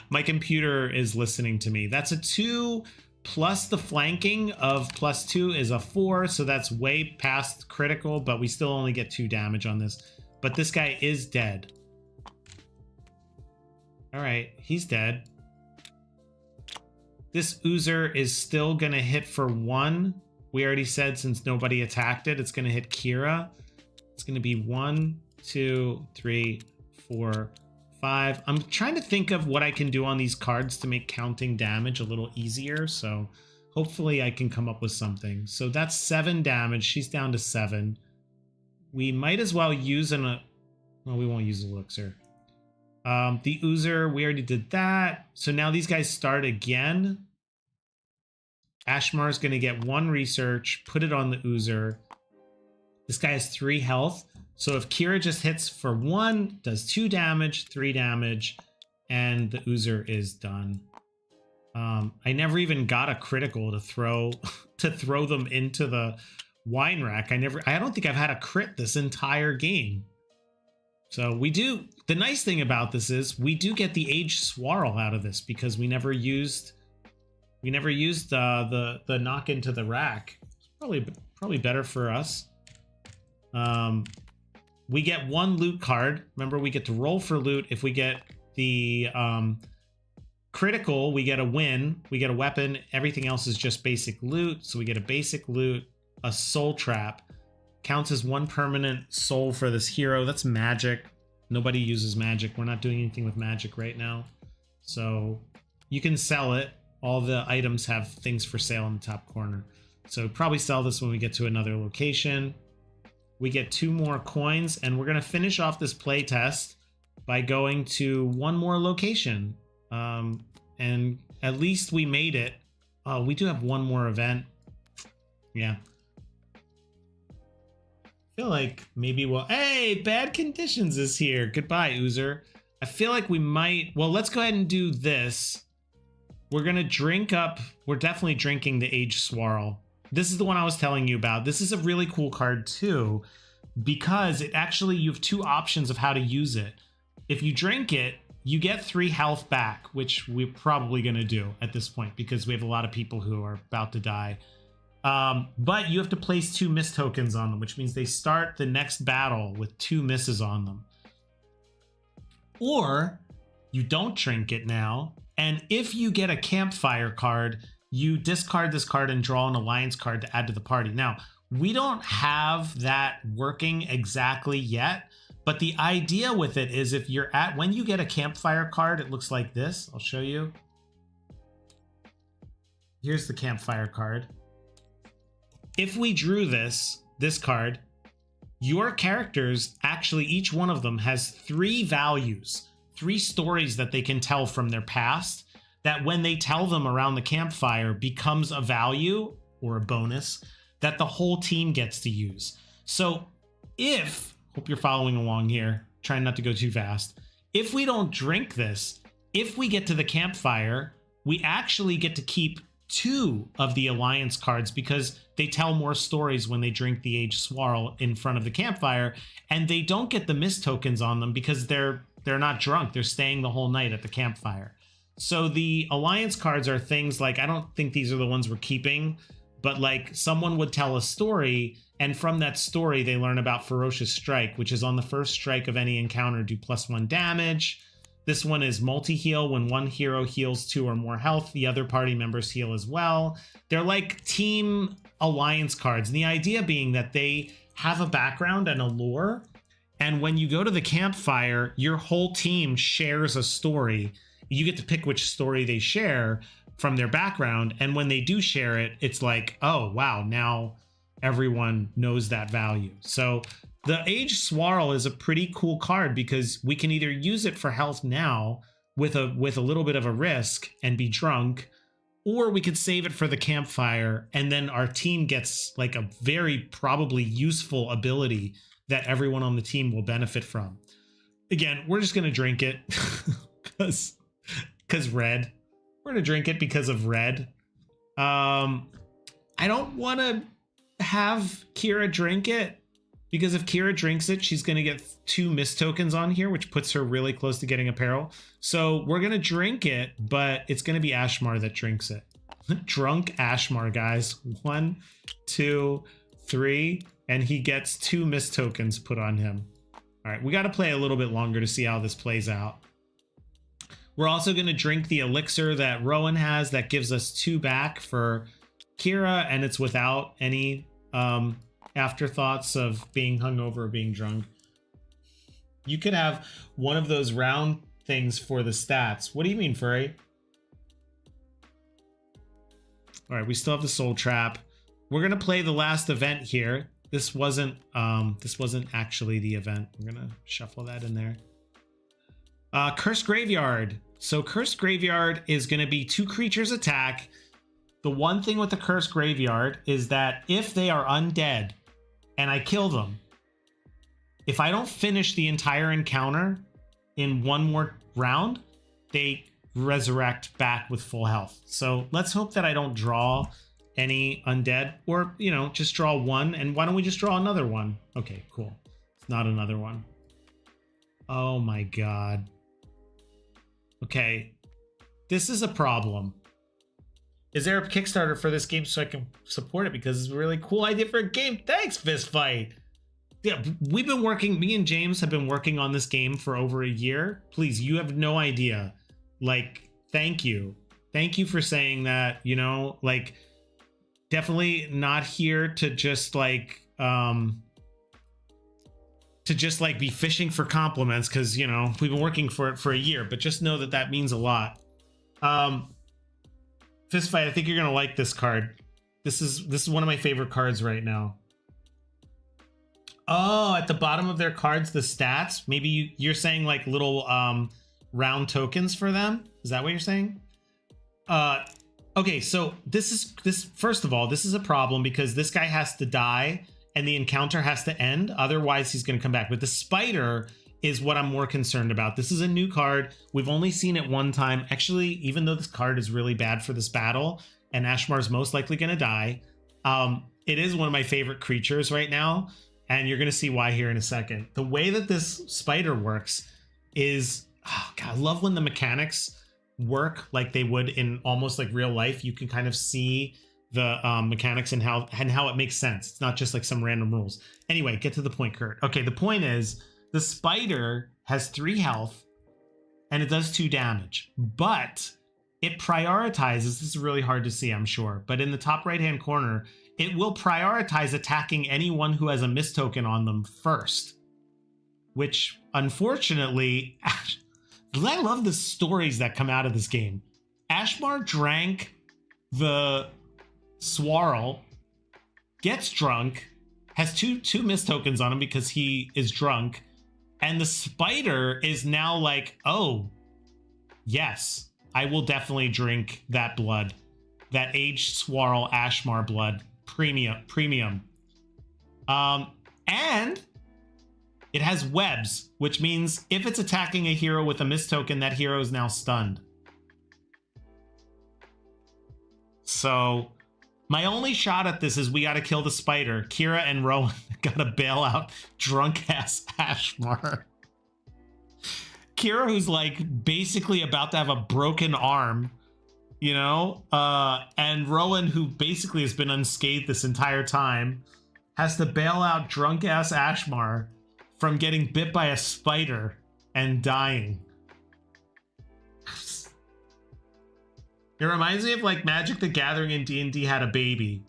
My computer is listening to me. That's a 2 plus the flanking of +2 is a 4. So that's way past critical, but we still only get 2 damage on this. But this guy is dead. All right, he's dead. This Oozer is still going to hit for 1. We already said since nobody attacked it, it's going to hit Kira. It's going to be 1, 2, 3, 4, 5. I'm trying to think of what I can do on these cards to make counting damage a little easier. So hopefully I can come up with something. So that's 7 damage. She's down to 7. We might as well use well, we won't use Elixir. The Oozer, we already did that. So now these guys start again. Ashmar is going to get 1 research, put it on the Oozer. This guy has 3 health. So if Kira just hits for 1, does 2 damage, 3 damage, and the Oozer is done. I never even got a critical to throw them into the wine rack. I don't think I've had a crit this entire game. So we do. The nice thing about this is we do get the Age Swarl out of this because we never used the knock into the rack. It's probably better for us. We get 1 loot card. Remember, we get to roll for loot. If we get the critical, we get a win. We get a weapon. Everything else is just basic loot. So we get a basic loot, a soul trap. Counts as 1 permanent soul for this hero. That's magic. Nobody uses magic. We're not doing anything with magic right now. So you can sell it. all the items have things for sale in the top corner. So probably sell this when we get to another location. We get 2 more coins, and we're going to finish off this play test by going to one more location. And at least we made it. Oh, we do have one more event. Yeah. I feel like maybe we'll... Hey, Bad Conditions is here. Goodbye, Oozer. I feel like we might... Well, let's go ahead and do this. We're going to drink up... We're definitely drinking the Age Swirl. This is the one I was telling you about. This is a really cool card, too, because it actually... You have 2 options of how to use it. If you drink it, you get 3 health back, which we're probably going to do at this point because we have a lot of people who are about to die. But you have to place 2 miss tokens on them, which means they start the next battle with 2 misses on them. Or you don't drink it now, and if you get a campfire card, you discard this card and draw an alliance card to add to the party. Now, we don't have that working exactly yet, but the idea with it is if you're at, when you get a campfire card, it looks like this. I'll show you. Here's the campfire card. If we drew this card, your characters, actually each one of them has 3 values, 3 stories that they can tell from their past, that when they tell them around the campfire becomes a value or a bonus that the whole team gets to use. So if, hope you're following along here, trying not to go too fast. If we don't drink this, if we get to the campfire, we actually get to keep 2 of the alliance cards because they tell more stories when they drink the Age Swirl in front of the campfire, and they don't get the miss tokens on them because they're not drunk. They're staying the whole night at the campfire. So the alliance cards are things like, I don't think these are the ones we're keeping, but like someone would tell a story, and from that story they learn about Ferocious Strike, which is on the first strike of any encounter, do +1 damage. This one is multi-heal. When one hero heals 2 or more health, the other party members heal as well. They're like team alliance cards. And the idea being that they have a background and a lore. And when you go to the campfire, your whole team shares a story. You get to pick which story they share from their background. And when they do share it, it's like, oh, wow, now everyone knows that value. So the Age Swirl is a pretty cool card because we can either use it for health now with a little bit of a risk and be drunk, or we could save it for the campfire and then our team gets like a very probably useful ability that everyone on the team will benefit from. Again, we're just going to drink it because red. We're going to drink it because of red. I don't want to have Kira drink it, because if Kira drinks it, she's going to get 2 miss tokens on here, which puts her really close to getting apparel. So we're going to drink it, but it's going to be Ashmar that drinks it. Drunk Ashmar, guys. 1, 2, 3, and he gets 2 miss tokens put on him. All right, we got to play a little bit longer to see how this plays out. We're also going to drink the elixir that Rowan has that gives us 2 back for Kira, and it's without any afterthoughts of being hungover or being drunk. You could have one of those round things for the stats. What do you mean, Furry? All right, we still have the Soul Trap. We're gonna play the last event here. This wasn't actually the event. We're gonna shuffle that in there. Cursed Graveyard. So Cursed Graveyard is gonna be 2 creatures attack. The one thing with the Cursed Graveyard is that if they are undead and I kill them, if I don't finish the entire encounter in one more round, they resurrect back with full health. So let's hope that I don't draw any undead, or, you know, just draw 1. And why don't we just draw another one? Okay, cool. It's not another one. Oh my God. Okay. This is a problem. Is there a Kickstarter for this game so I can support it? Because it's a really cool idea for a game. Thanks, Fistfight. Yeah, we've been working, me and James have been working on this game for over a year. Please, you have no idea. Like, thank you. Thank you for saying that, you know, like, definitely not here to just like, be fishing for compliments, because, you know, we've been working for it for a year, but just know that that means a lot. Fist fight. I think you're gonna like this card. This is one of my favorite cards right now. Oh, at the bottom of their cards, the stats. Maybe you're saying like little round tokens for them. Is that what you're saying? Okay, so this first of all, this is a problem because this guy has to die and the encounter has to end. Otherwise, he's going to come back. But the spider is what I'm more concerned about. This is a new card. We've only seen it one time. Actually, even though this card is really bad for this battle and Ashmar's most likely going to die, it is one of my favorite creatures right now. And you're going to see why here in a second. The way that this spider works is, oh God, I love when the mechanics work like they would in almost like real life. You can kind of see the mechanics and how it makes sense. It's not just like some random rules. Anyway, get to the point, Kurt. Okay, the point is the spider has 3 health and it does 2 damage, but it prioritizes. This is really hard to see, I'm sure, but in the top right hand corner, it will prioritize attacking anyone who has a miss token on them first, which unfortunately, I love the stories that come out of this game. Ashmar drank the Swirl, gets drunk, has two miss tokens on him because he is drunk, and the spider is now like, oh, yes, I will definitely drink that blood, that aged Swirl Ashmar blood, premium. And it has webs, which means if it's attacking a hero with a miss token, that hero is now stunned. So my only shot at this is we got to kill the spider. Kira and Rowan got to bail out drunk ass Ashmar. Kira, who's like basically about to have a broken arm, you know, and Rowan, who basically has been unscathed this entire time, has to bail out drunk ass Ashmar from getting bit by a spider and dying. It reminds me of like Magic the Gathering and D&D had a baby.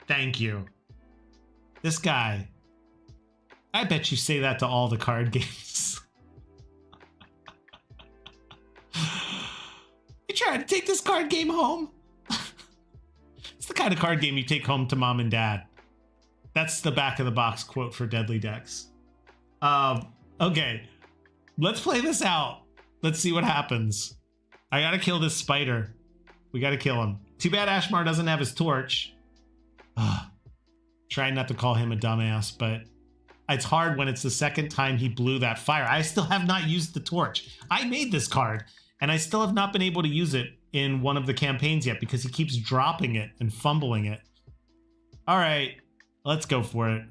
Thank you. This guy. I bet you say that to all the card games. You trying to take this card game home? It's the kind of card game you take home to mom and dad. That's the back of the box quote for Deadly Decks. Okay, let's play this out. Let's see what happens. I gotta kill this spider. We gotta kill him. Too bad Ashmar doesn't have his torch. Trying not to call him a dumbass, but it's hard when it's the second time he blew that fire. I still have not used the torch. I made this card, and I still have not been able to use it in one of the campaigns yet because he keeps dropping it and fumbling it. All right, let's go for it.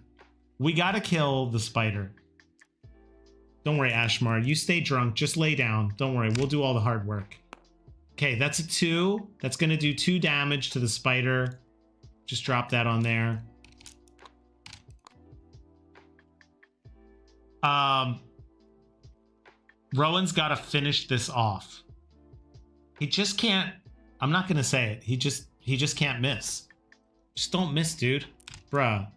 We gotta kill the spider. Don't worry, Ashmar. You stay drunk. Just lay down. Don't worry. We'll do all the hard work. Okay, that's a 2. That's going to do 2 damage to the spider. Just drop that on there. Rowan's got to finish this off. He just can't. I'm not going to say it. He just can't miss. Just don't miss, dude. Bruh.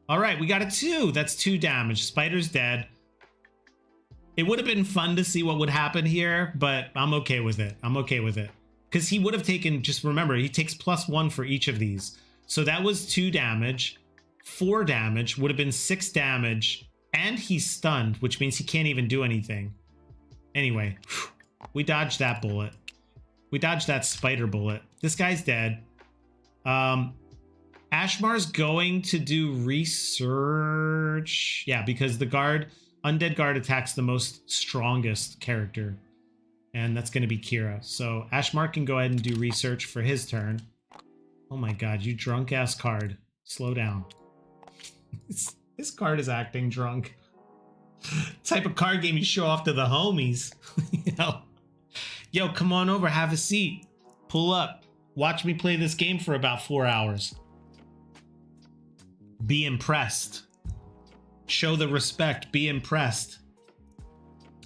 All right, we got a 2. That's 2 damage. Spider's dead. It would have been fun to see what would happen here, but I'm okay with it. I'm okay with it. Because he would have taken, just remember, he takes +1 for each of these. So that was 2 damage. 4 damage would have been 6 damage. And he's stunned, which means he can't even do anything. Anyway, we dodged that bullet. We dodged that spider bullet. This guy's dead. Ashmar's going to do research. Yeah, because the guard... Undead Guard attacks the most strongest character, and that's going to be Kira. So Ashmar can go ahead and do research for his turn. Oh my god, you drunk ass card. Slow down. This card is acting drunk. Type of card game you show off to the homies. You know? Yo, come on over, have a seat. Pull up. Watch me play this game for about 4 hours. Be impressed. Show the respect. Be impressed.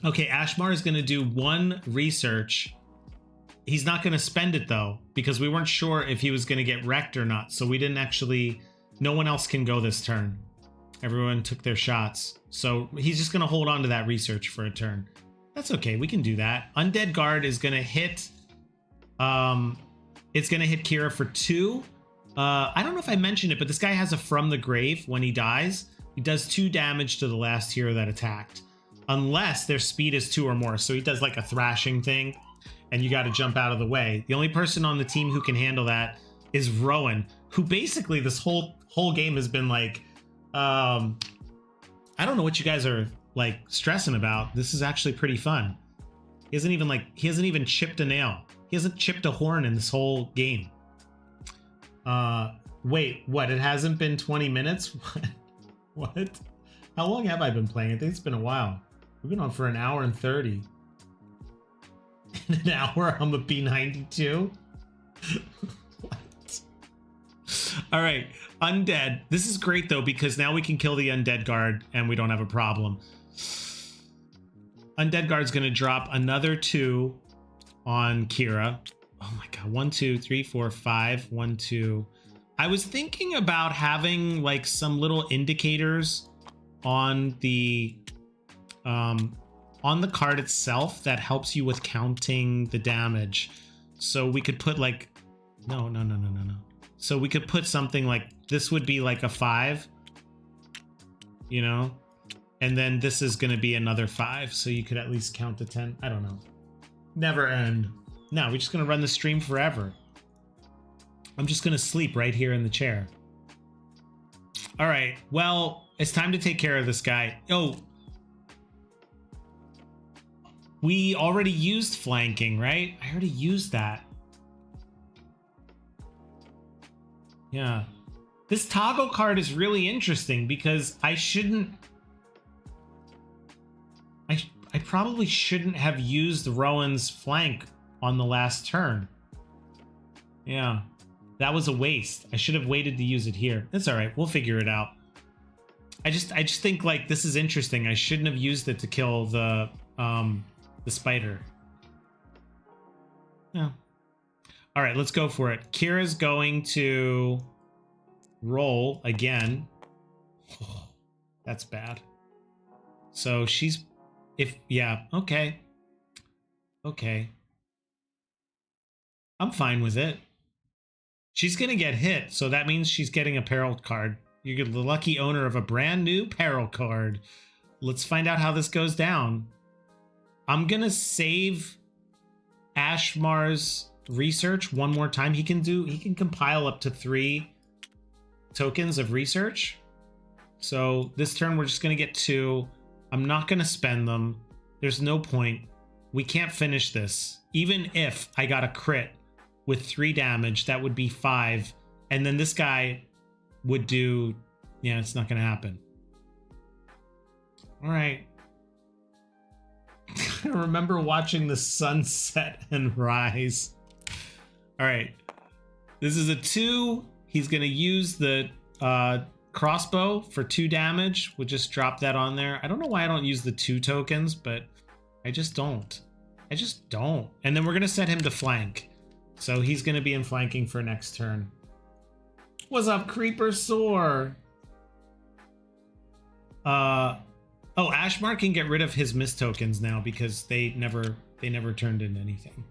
Okay, Ashmar is going to do 1 research. He's not going to spend it, though, because we weren't sure if he was going to get wrecked or not. So we didn't actually... No one else can go this turn. Everyone took their shots. So he's just going to hold on to that research for a turn. That's okay. We can do that. Undead Guard is going to hit It's going to hit Kira for 2. I don't know if I mentioned it, but this guy has a From the Grave. When he dies, he does 2 damage to the last hero that attacked, unless their speed is 2 or more. So he does like a thrashing thing, and you got to jump out of the way. The only person on the team who can handle that is Rowan, who basically this whole game has been like, I don't know what you guys are like stressing about. This is actually pretty fun. He hasn't even chipped a nail. He hasn't chipped a horn in this whole game. Wait, what? It hasn't been 20 minutes? What? How long have I been playing? I think it's been a while. We've been on for an hour and 30. In an hour, I'm a B92? What? All right, Undead. This is great, though, because now we can kill the Undead Guard, and we don't have a problem. Undead Guard's going to drop another 2 on Kira. Oh my god, 1, 2, 3, 4, 5, 1, 2. I was thinking about having like some little indicators on the card itself that helps you with counting the damage. So we could put like no. So we could put something like this would be like a 5, you know, and then this is going to be another 5, so you could at least count to 10. I don't know. Never end. No, we're just going to run the stream forever. I'm just going to sleep right here in the chair. All right. Well, it's time to take care of this guy. Oh, we already used flanking, right? I already used that. Yeah. This toggle card is really interesting because I probably shouldn't have used Rowan's flank on the last turn. Yeah, that was a waste. I should have waited to use it here. It's all right. We'll figure it out. I just think like this is interesting. I shouldn't have used it to kill the spider. Yeah. All right, let's go for it. Kira's going to roll again. Oh, that's bad. So she's yeah, okay. Okay. I'm fine with it. She's going to get hit, so that means she's getting a peril card. You're the lucky owner of a brand new peril card. Let's find out how this goes down. I'm going to save Ashmar's research one more time. He can compile up to 3 tokens of research. So this turn we're just going to get 2. I'm not going to spend them. There's no point. We can't finish this. Even if I got a crit with 3 damage, that would be 5. And then this guy would do... Yeah, it's not going to happen. All right. I remember watching the sun set and rise. All right. This is a 2. He's going to use the crossbow for 2 damage. We'll just drop that on there. I don't know why I don't use the 2 tokens, but I just don't. I just don't. And then we're going to set him to flank. So he's going to be in flanking for next turn. What's up, Creeper Soar? Oh, Ashmar can get rid of his mist tokens now because they never turned into anything.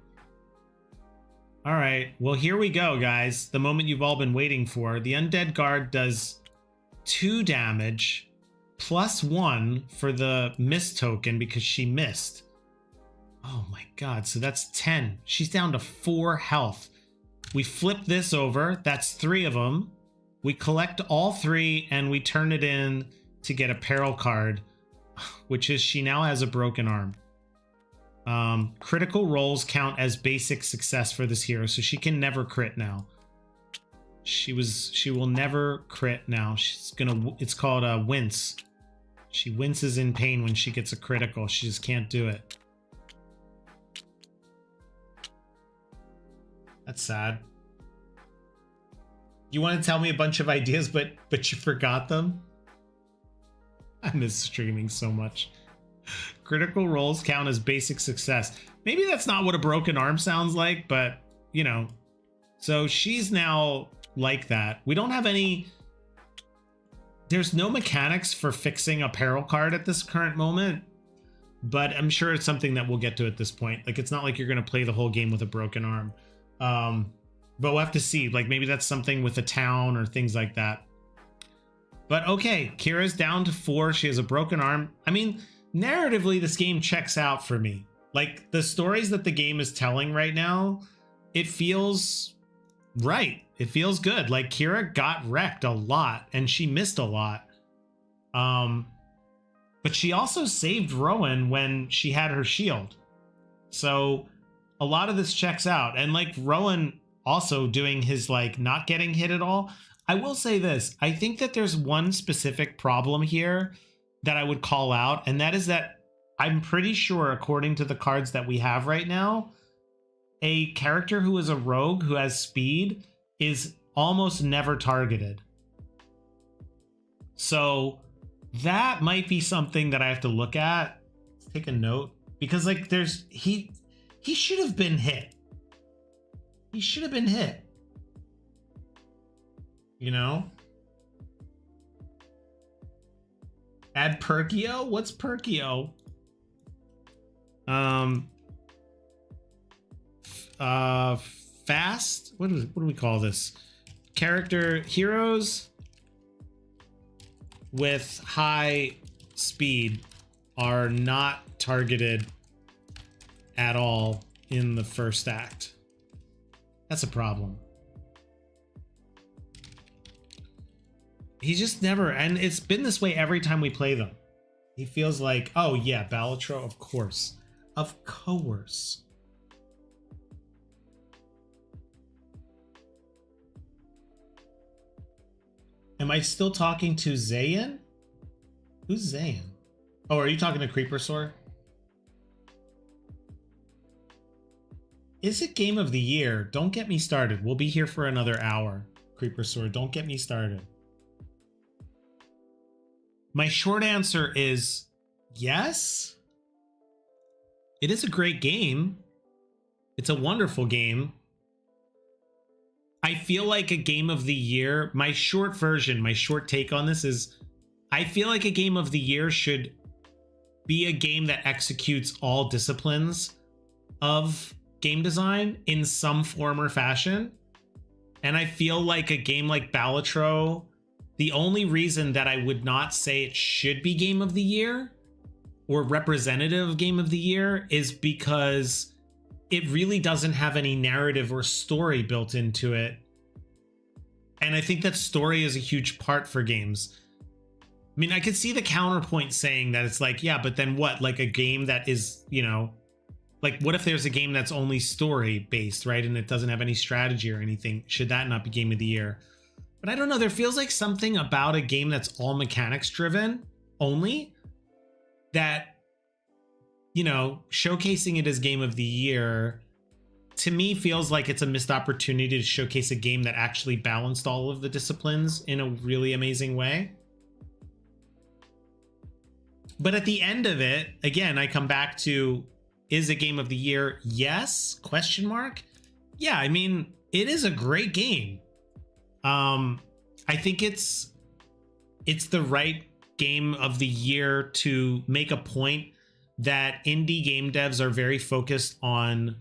All right. Well, here we go, guys. The moment you've all been waiting for. The Undead Guard does 2 damage plus 1 for the mist token because she missed. Oh my god, so that's 10. She's down to 4 health. We flip this over. That's 3 of them. We collect all 3 and we turn it in to get a peril card, which is she now has a broken arm. Critical rolls count as basic success for this hero, so she can never crit now. She will never crit now. It's called a wince. She winces in pain when she gets a critical. She just can't do it. That's sad. You want to tell me a bunch of ideas, but you forgot them? I miss streaming so much. Critical rolls count as basic success. Maybe that's not what a broken arm sounds like, but, you know. So she's now like that. We don't have any... There's no mechanics for fixing a peril card at this current moment, but I'm sure it's something that we'll get to at this point. Like, it's not like you're going to play the whole game with a broken arm. But we'll have to see. Like maybe that's something with a town or things like that. But okay, Kira's down to 4. She has a broken arm. I mean, narratively, this game checks out for me. Like the stories that the game is telling right now, it feels right. It feels good. Like Kira got wrecked a lot and she missed a lot. But she also saved Rowan when she had her shield. So a lot of this checks out. And like Rowan also doing his like not getting hit at all. I will say this. I think that there's one specific problem here that I would call out. And that is that I'm pretty sure, according to the cards that we have right now, a character who is a rogue who has speed is almost never targeted. So that might be something that I have to look at. Let's take a note. Because like there's he should have been hit. He should have been hit. You know? Add Perkio? What's Perkio? Fast? What do we call this? Character heroes with high speed are not targeted at all in the first act. That's a problem. He's just never, and it's been this way every time we play them. He feels like, oh yeah, Balatro, of course. Of course. Am I still talking to Zayn? Who's Zayn? Oh, are you talking to Creepersaur? Is it game of the year? Don't get me started. We'll be here for another hour. Creepersaur, don't get me started. My short answer is yes. It is a great game. It's a wonderful game. I feel like a game of the year, my short version, my short take on this is, I feel like a game of the year should be a game that executes all disciplines of game design in some form or fashion. And I feel like a game like Balatro, the only reason that I would not say it should be game of the year or representative of game of the year is because it really doesn't have any narrative or story built into it. And I think that story is a huge part for games. I mean, I could see the counterpoint saying that it's like, yeah, but then what? Like a game that is, you know, like what if there's a game that's only story based, right? And it doesn't have any strategy or anything. Should that not be game of the year? But I don't know. There feels like something about a game that's all mechanics driven only that, you know, showcasing it as game of the year to me feels like it's a missed opportunity to showcase a game that actually balanced all of the disciplines in a really amazing way. But at the end of it, again, I come back to, is it game of the year? Yes, question mark. Yeah, I mean, it is a great game. I think it's the right game of the year to make a point that indie game devs are very focused on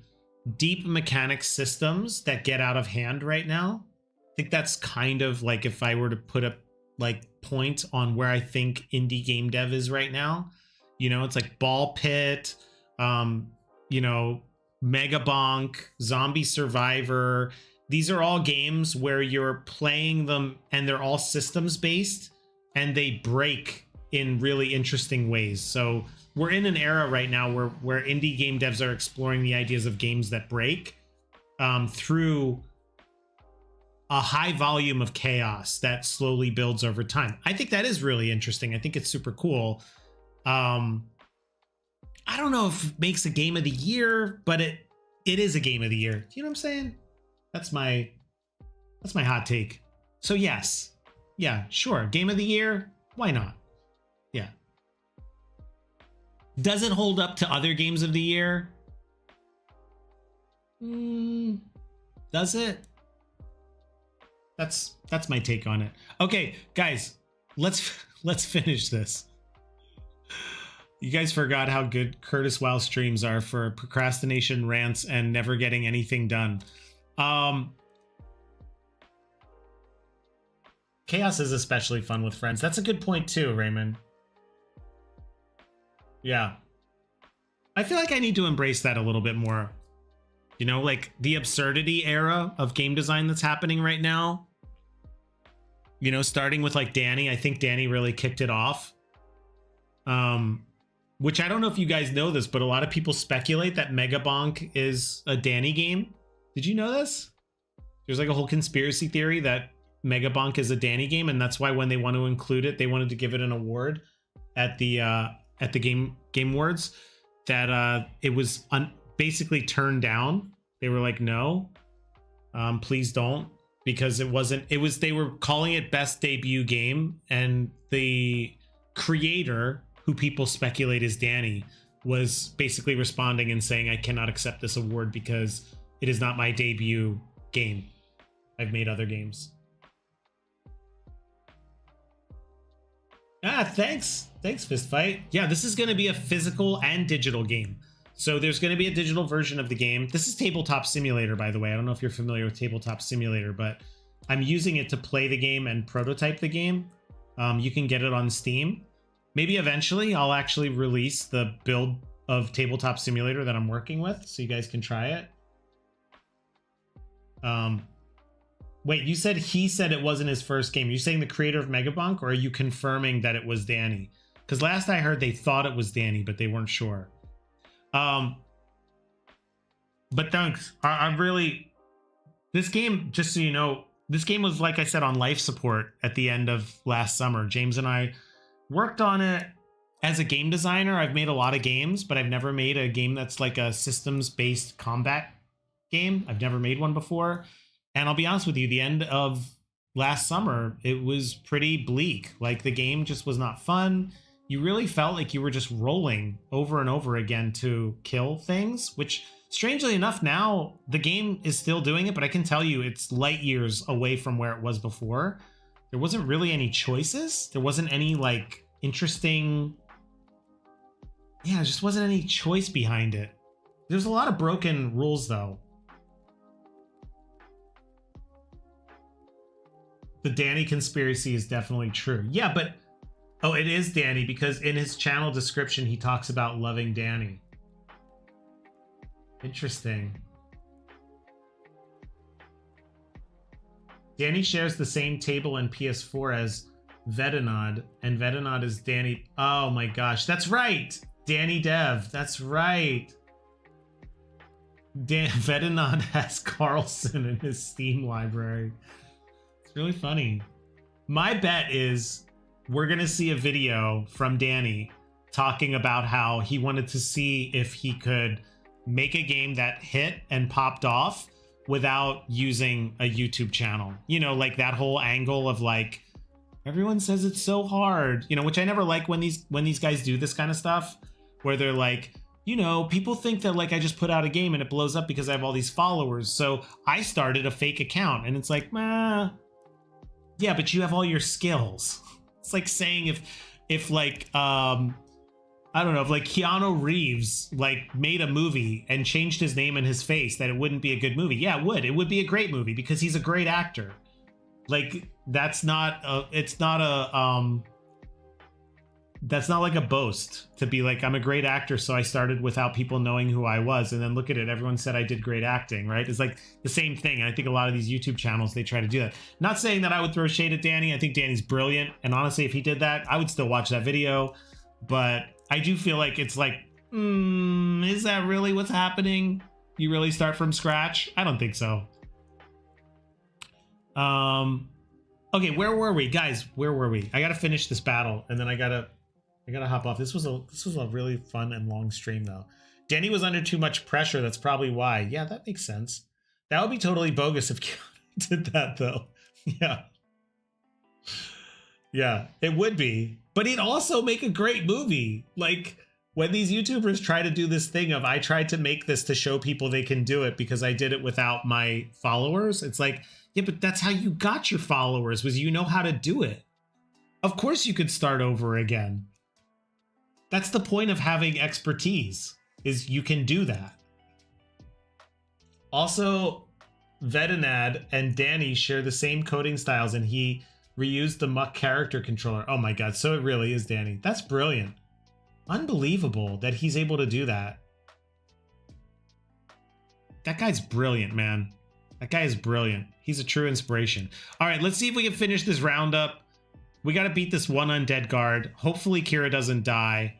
deep mechanic systems that get out of hand right now. I think that's kind of like if I were to put a like point on where I think indie game dev is right now. You know, it's like Ball Pit, you know, Mega Bonk, Zombie Survivor. These are all games where you're playing them and they're all systems based and they break in really interesting ways. So we're in an era right now where indie game devs are exploring the ideas of games that break through a high volume of chaos that slowly builds over time. I think that is really interesting. I think it's super cool. I don't know if it makes a game of the year, but it is a game of the year. You know what I'm saying? That's my hot take. So yes. Yeah, sure. Game of the year. Why not? Yeah. Does it hold up to other games of the year? Does it? That's my take on it. Okay, guys, let's finish this. You guys forgot how good Curtis Wow streams are for procrastination rants and never getting anything done. Chaos is especially fun with friends. That's a good point too, Raymond. Yeah. I feel like I need to embrace that a little bit more. You know, like the absurdity era of game design that's happening right now. You know, starting with like Danny. I think Danny really kicked it off. Which I don't know if you guys know this, but a lot of people speculate that Megabonk is a Danny game. Did you know this? There's like a whole conspiracy theory that Megabonk is a Danny game, and that's why when they want to include it, they wanted to give it an award at the Game Awards. That it was basically turned down. They were like, no, please don't, because it wasn't. It was, they were calling it best debut game, and the creator, who people speculate is Danny, was basically responding and saying, I cannot accept this award because it is not my debut game. I've made other games. Thanks, Fistfight. Yeah, this is going to be a physical and digital game. So there's going to be a digital version of the game. This is Tabletop Simulator, by the way. I don't know if you're familiar with Tabletop Simulator, but I'm using it to play the game and prototype the game. You can get it on Steam. Maybe eventually I'll actually release the build of Tabletop Simulator that I'm working with, so you guys can try it. Wait, you said he said it wasn't his first game. Are you saying the creator of Megabonk, or are you confirming that it was Danny? Because last I heard they thought it was Danny, but they weren't sure. But thanks. I'm really... This game, just so you know, this game was, like I said, on life support at the end of last summer. James and I worked on it as a game designer. I've made a lot of games, but I've never made a game that's like a systems-based combat game. I've never made one before. And I'll be honest with you, the end of last summer, it was pretty bleak. Like, the game just was not fun. You really felt like you were just rolling over and over again to kill things, which, strangely enough, now the game is still doing it, but I can tell you it's light years away from where it was before. There wasn't really any choices. There wasn't any, like, interesting... Yeah, there just wasn't any choice behind it. There's a lot of broken rules, though. The Danny conspiracy is definitely true. Yeah, but... Oh, it is Danny, because in his channel description, he talks about loving Danny. Interesting. Danny shares the same table in PS4 as Vedanod, and Vedanod is Danny. Oh my gosh, that's right! Danny Dev, that's right. Vedanod has Carlson in his Steam library. It's really funny. My bet is we're gonna see a video from Danny talking about how he wanted to see if he could make a game that hit and popped off without using a YouTube channel. You know, like that whole angle of like, everyone says it's so hard, you know, which I never like when these guys do this kind of stuff, where they're like, you know, people think that like I just put out a game and it blows up because I have all these followers, so I started a fake account. And it's like, yeah, but you have all your skills. It's like saying if like I don't know, if like Keanu Reeves like made a movie and changed his name and his face, that it wouldn't be a good movie. Yeah, it would. It would be a great movie because he's a great actor. Like, that's not that's not like a boast to be like, I'm a great actor, so I started without people knowing who I was, and then look at it, everyone said I did great acting, right? It's like the same thing. And I think a lot of these YouTube channels, they try to do that. Not saying that I would throw shade at Danny. I think Danny's brilliant, and honestly, if he did that, I would still watch that video. But I do feel like it's like, is that really what's happening? You really start from scratch? I don't think so. Okay, where were we, guys? Where were we? I gotta finish this battle, and then I gotta hop off. This was a really fun and long stream, though. Danny was under too much pressure. That's probably why. Yeah, that makes sense. That would be totally bogus if Keanu did that, though. Yeah. Yeah, it would be. But he'd also make a great movie. Like, when these YouTubers try to do this thing of, I tried to make this to show people they can do it because I did it without my followers. It's like, yeah, but that's how you got your followers, was you know how to do it. Of course you could start over again. That's the point of having expertise, is you can do that. Also, Vedanad and Danny share the same coding styles, and he Reuse the Muck character controller. Oh my god, so it really is, Danny. That's brilliant. Unbelievable that he's able to do that. That guy's brilliant, man. That guy is brilliant. He's a true inspiration. All right, let's see if we can finish this roundup. We got to beat this one undead guard. Hopefully Kira doesn't die.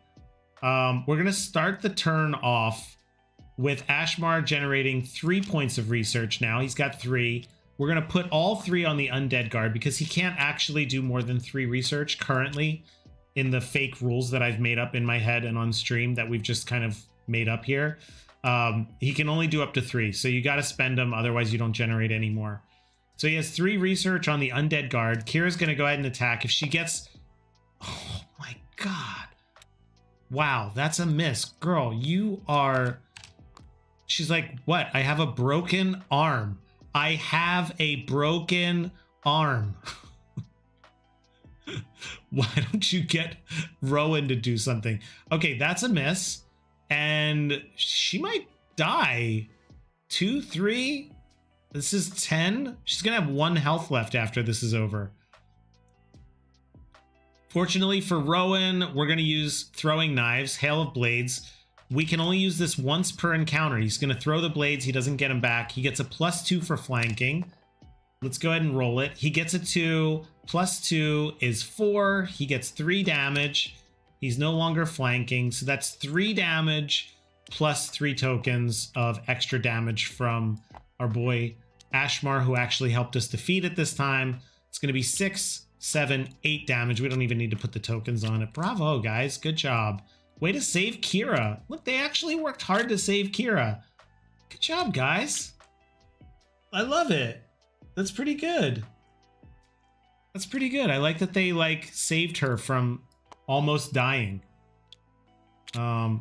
We're going to start the turn off with Ashmar generating 3 points of research now. He's got 3. We're going to put all 3 on the undead guard because he can't actually do more than 3 research currently in the fake rules that I've made up in my head and on stream that we've just kind of made up here. He can only do up to 3, so you got to spend them, otherwise you don't generate any more. So he has 3 research on the undead guard. Kira's going to go ahead and attack. If she gets... Oh my god. Wow, that's a miss. Girl, you are... She's like, what? I have a broken arm. I have a broken arm. Why don't you get Rowan to do something? Okay, that's a miss. And she might die. 2, 3. This is 10. She's gonna have 1 health left after this is over. Fortunately for Rowan, we're gonna use throwing knives, hail of blades. We can only use this once per encounter. He's gonna throw the blades. He doesn't get them back. He gets a +2 for flanking. Let's go ahead and roll it. He gets a 2. +2 is 4. He gets 3 damage. He's no longer flanking, so that's 3 damage plus 3 tokens of extra damage from our boy Ashmar, who actually helped us defeat it this time. It's going to be 6, 7, 8 damage. We don't even need to put the tokens on it. Bravo, guys. Good job. Way to save Kira. Look, they actually worked hard to save Kira. Good job, guys. I love it. That's pretty good. That's pretty good. I like that they, like, saved her from... almost dying. That's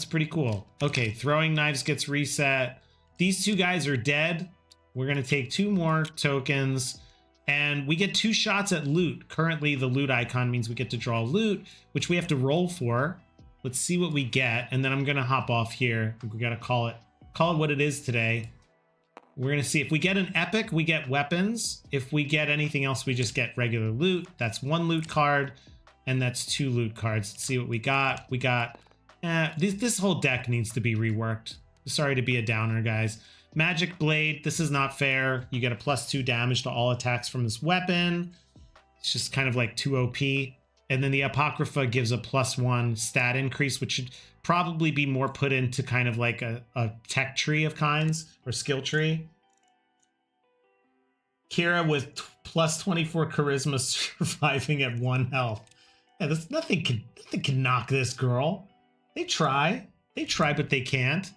pretty cool. Okay, throwing knives gets reset. These 2 guys are dead. We're gonna take 2 more tokens and we get 2 shots at loot. Currently the loot icon means we get to draw loot, which we have to roll for. Let's see what we get, and then I'm gonna hop off here. We gotta call it what it is today. We're going to see if we get an epic, we get weapons. If we get anything else, we just get regular loot. That's 1 loot card, and that's 2 loot cards. Let's see what we got. We got... this whole deck needs to be reworked. Sorry to be a downer, guys. Magic Blade. This is not fair. You get a +2 damage to all attacks from this weapon. It's just kind of like 2 OP. And then the Apocrypha gives a +1 stat increase, which should probably be more put into kind of like a tech tree of kinds, or skill tree. Kira with +24 charisma surviving at 1 health. Yeah, there's nothing can knock this girl. They try, but they can't.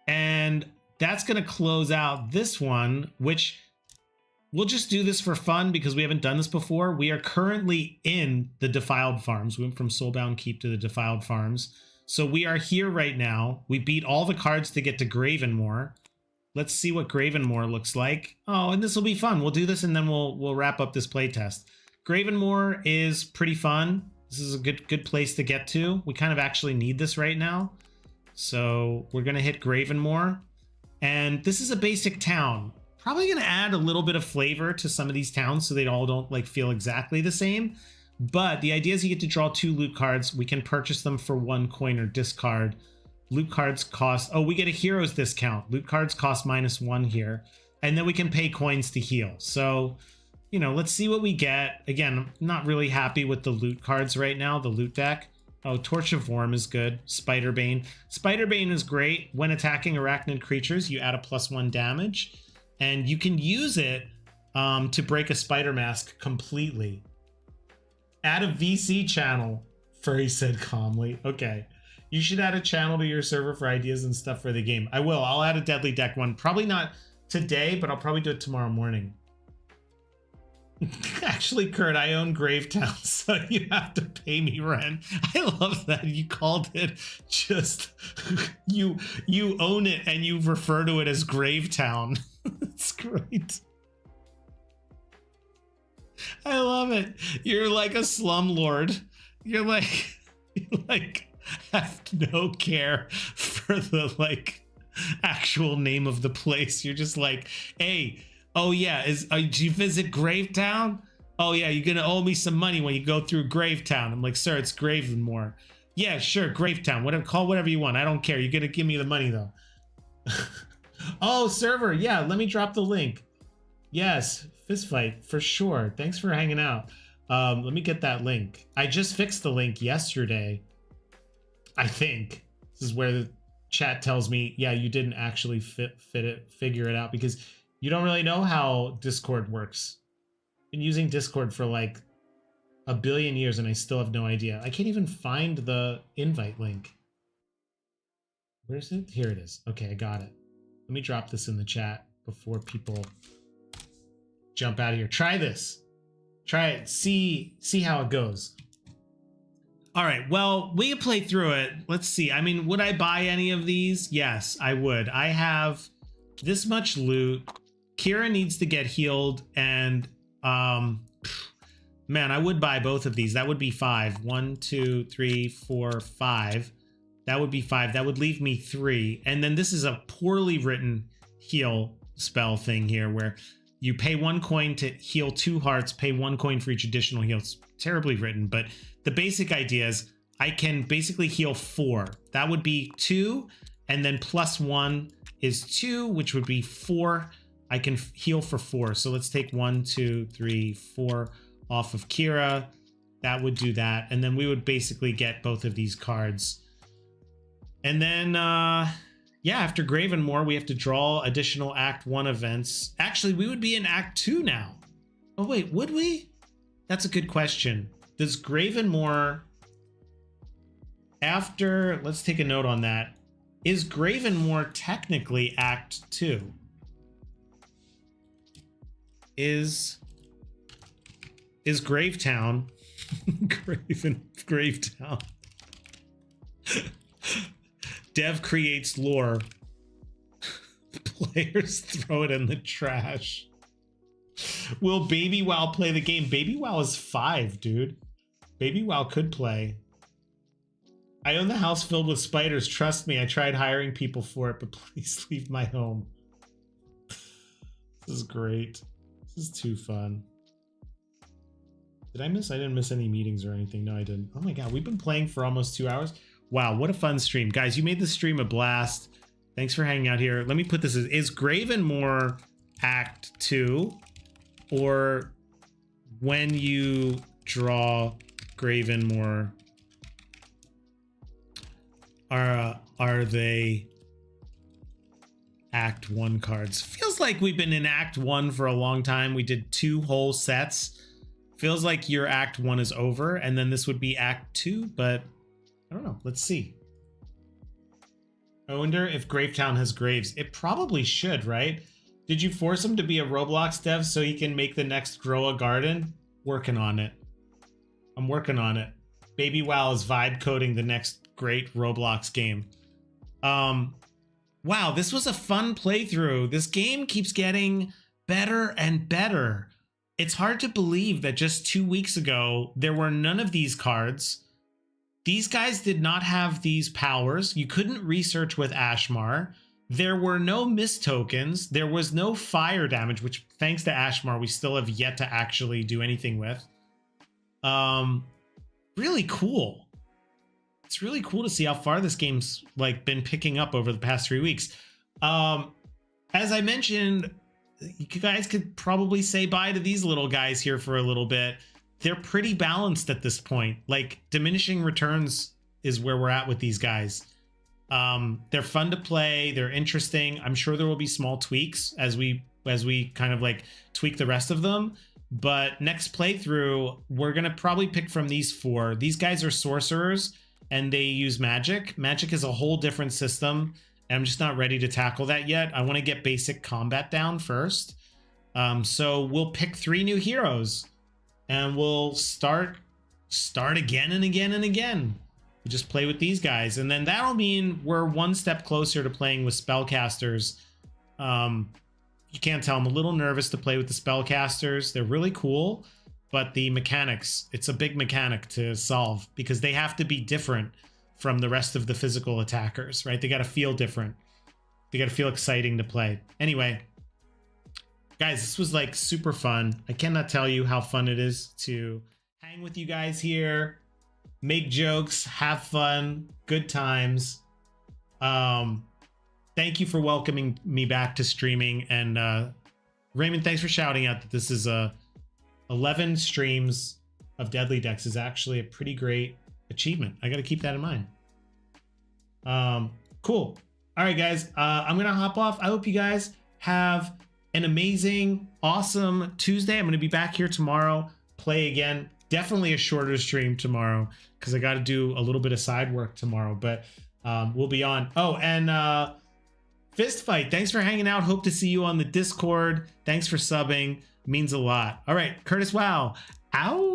And that's gonna close out this one, which we'll just do this for fun because we haven't done this before. We are currently in the Defiled Farms. We went from Soulbound Keep to the Defiled Farms. So we are here right now. We beat all the cards to get to Gravenmoor. Let's see what Gravenmoor looks like. Oh, and this will be fun. We'll do this and then we'll wrap up this playtest. Gravenmoor is pretty fun. This is a good place to get to. We kind of actually need this right now. So we're going to hit Gravenmoor. And this is a basic town. Probably going to add a little bit of flavor to some of these towns so they all don't like feel exactly the same. But the idea is you get to draw 2 loot cards. We can purchase them for 1 coin or discard. Loot cards cost... Oh, we get a hero's discount. Loot cards cost -1 here. And then we can pay coins to heal. So, you know, let's see what we get. Again, I'm not really happy with the loot cards right now, the loot deck. Oh, Torch of Worm is good. Spiderbane. Spiderbane is great. When attacking arachnid creatures, you add a +1 damage. And you can use it to break a spider mask completely. Add a VC channel, Furry said calmly. Okay. You should add a channel to your server for ideas and stuff for the game. I will. I'll add a Deadly Deck one. Probably not today, but I'll probably do it tomorrow morning. Actually, Kurt, I own Gravetown, so you have to pay me rent. I love that you called it just... you own it and you refer to it as Gravetown. It's great. I love it. You're like a slumlord. You're like have no care for the like actual name of the place. You're just like, hey, Oh yeah, did you visit Gravetown? Oh yeah, you're gonna owe me some money when you go through Gravetown. I'm like, sir, it's Gravenmore. Yeah, sure, Gravetown. Whatever, call whatever you want. I don't care. You're gonna give me the money though. Oh, server. Yeah, let me drop the link. Yes, fist fight for sure. Thanks for hanging out. Let me get that link. I just fixed the link yesterday. I think this is where the chat tells me, yeah, you didn't actually figure it out because you don't really know how Discord works. Been using Discord for like a billion years and I still have no idea. I can't even find the invite link. Where's it? Here it is. Okay, I got it. Let me drop this in the chat before people jump out of here. Try this. Try it. See how it goes. All right. Well, we can play through it. Let's see. I mean, would I buy any of these? Yes, I would. I have this much loot. Kira needs to get healed, and man, I would buy both of these. That would be 5. 1, 2, 3, 4, 5. That would be 5. That would leave me 3. And then this is a poorly written heal spell thing here where you pay 1 coin to heal 2 hearts, pay 1 coin for each additional heal. It's terribly written, but the basic idea is I can basically heal 4. That would be 2, and then plus 1 is 2, which would be 4. I can heal for 4. So let's take 1, 2, 3, 4 off of Kira. That would do that. And then we would basically get both of these cards. And then, yeah, after Gravenmore, we have to draw additional Act 1 events. Actually, we would be in Act 2 now. Oh, wait, would we? That's a good question. Does Gravenmore, after, let's take a note on that. Is Gravenmore technically Act 2? Is Gravetown, Gravetown. Dev creates lore. Players throw it in the trash. Will Baby Wow play the game? Baby Wow is 5, dude. Baby Wow could play. I own the house filled with spiders. Trust me, I tried hiring people for it, but please leave my home. This is great. This is too fun. Did I miss? I didn't miss any meetings or anything. No, I didn't. Oh my god, we've been playing for almost 2 hours. Wow, what a fun stream. Guys, you made the stream a blast. Thanks for hanging out here. Let me put this as, is Gravenmore Act 2? Or when you draw Gravenmore, are they Act 1 cards? Feels like we've been in Act 1 for a long time. We did 2 whole sets. Feels like your Act 1 is over, and then this would be Act 2, but I don't know. Let's see. I wonder if Gravetown has graves. It probably should, right? Did you force him to be a Roblox dev so he can make the next Grow a Garden? Working on it. I'm working on it. Baby Wow is vibe coding the next great Roblox game. Wow, this was a fun playthrough. This game keeps getting better and better. It's hard to believe that just 2 weeks ago, there were none of these cards. These guys did not have these powers. You couldn't research with Ashmar. There were no mist tokens. There was no fire damage, which thanks to Ashmar, we still have yet to actually do anything with. Really cool. It's really cool to see how far this game's like been picking up over the past 3 weeks. As I mentioned, you guys could probably say bye to these little guys here for a little bit. They're pretty balanced at this point. Like diminishing returns is where we're at with these guys. They're fun to play. They're interesting. I'm sure there will be small tweaks as we kind of like tweak the rest of them. But next playthrough, we're going to probably pick from these 4. These guys are sorcerers and they use magic. Magic is a whole different system. And I'm just not ready to tackle that yet. I want to get basic combat down first. So we'll pick 3 new heroes. And we'll start again and again and again. We just play with these guys. And then that'll mean we're 1 step closer to playing with spellcasters. You can't tell, I'm a little nervous to play with the spellcasters. They're really cool, but the mechanics, it's a big mechanic to solve because they have to be different from the rest of the physical attackers, right? They got to feel different. They got to feel exciting to play. Anyway, Guys, this was like super fun. I cannot tell you how fun it is to hang with you guys here, make jokes, have fun, good times. Thank you for welcoming me back to streaming. And Raymond, thanks for shouting out that this is 11 streams of Deadly Decks is actually a pretty great achievement. I got to keep that in mind. Cool. All right, guys, I'm going to hop off. I hope you guys have an amazing, awesome Tuesday. I'm going to be back here tomorrow, play again. Definitely a shorter stream tomorrow because I got to do a little bit of side work tomorrow, but we'll be on. Oh, and Fist Fight, thanks for hanging out. Hope to see you on the Discord. Thanks for subbing. Means a lot. All right, Curtis, wow. Ow.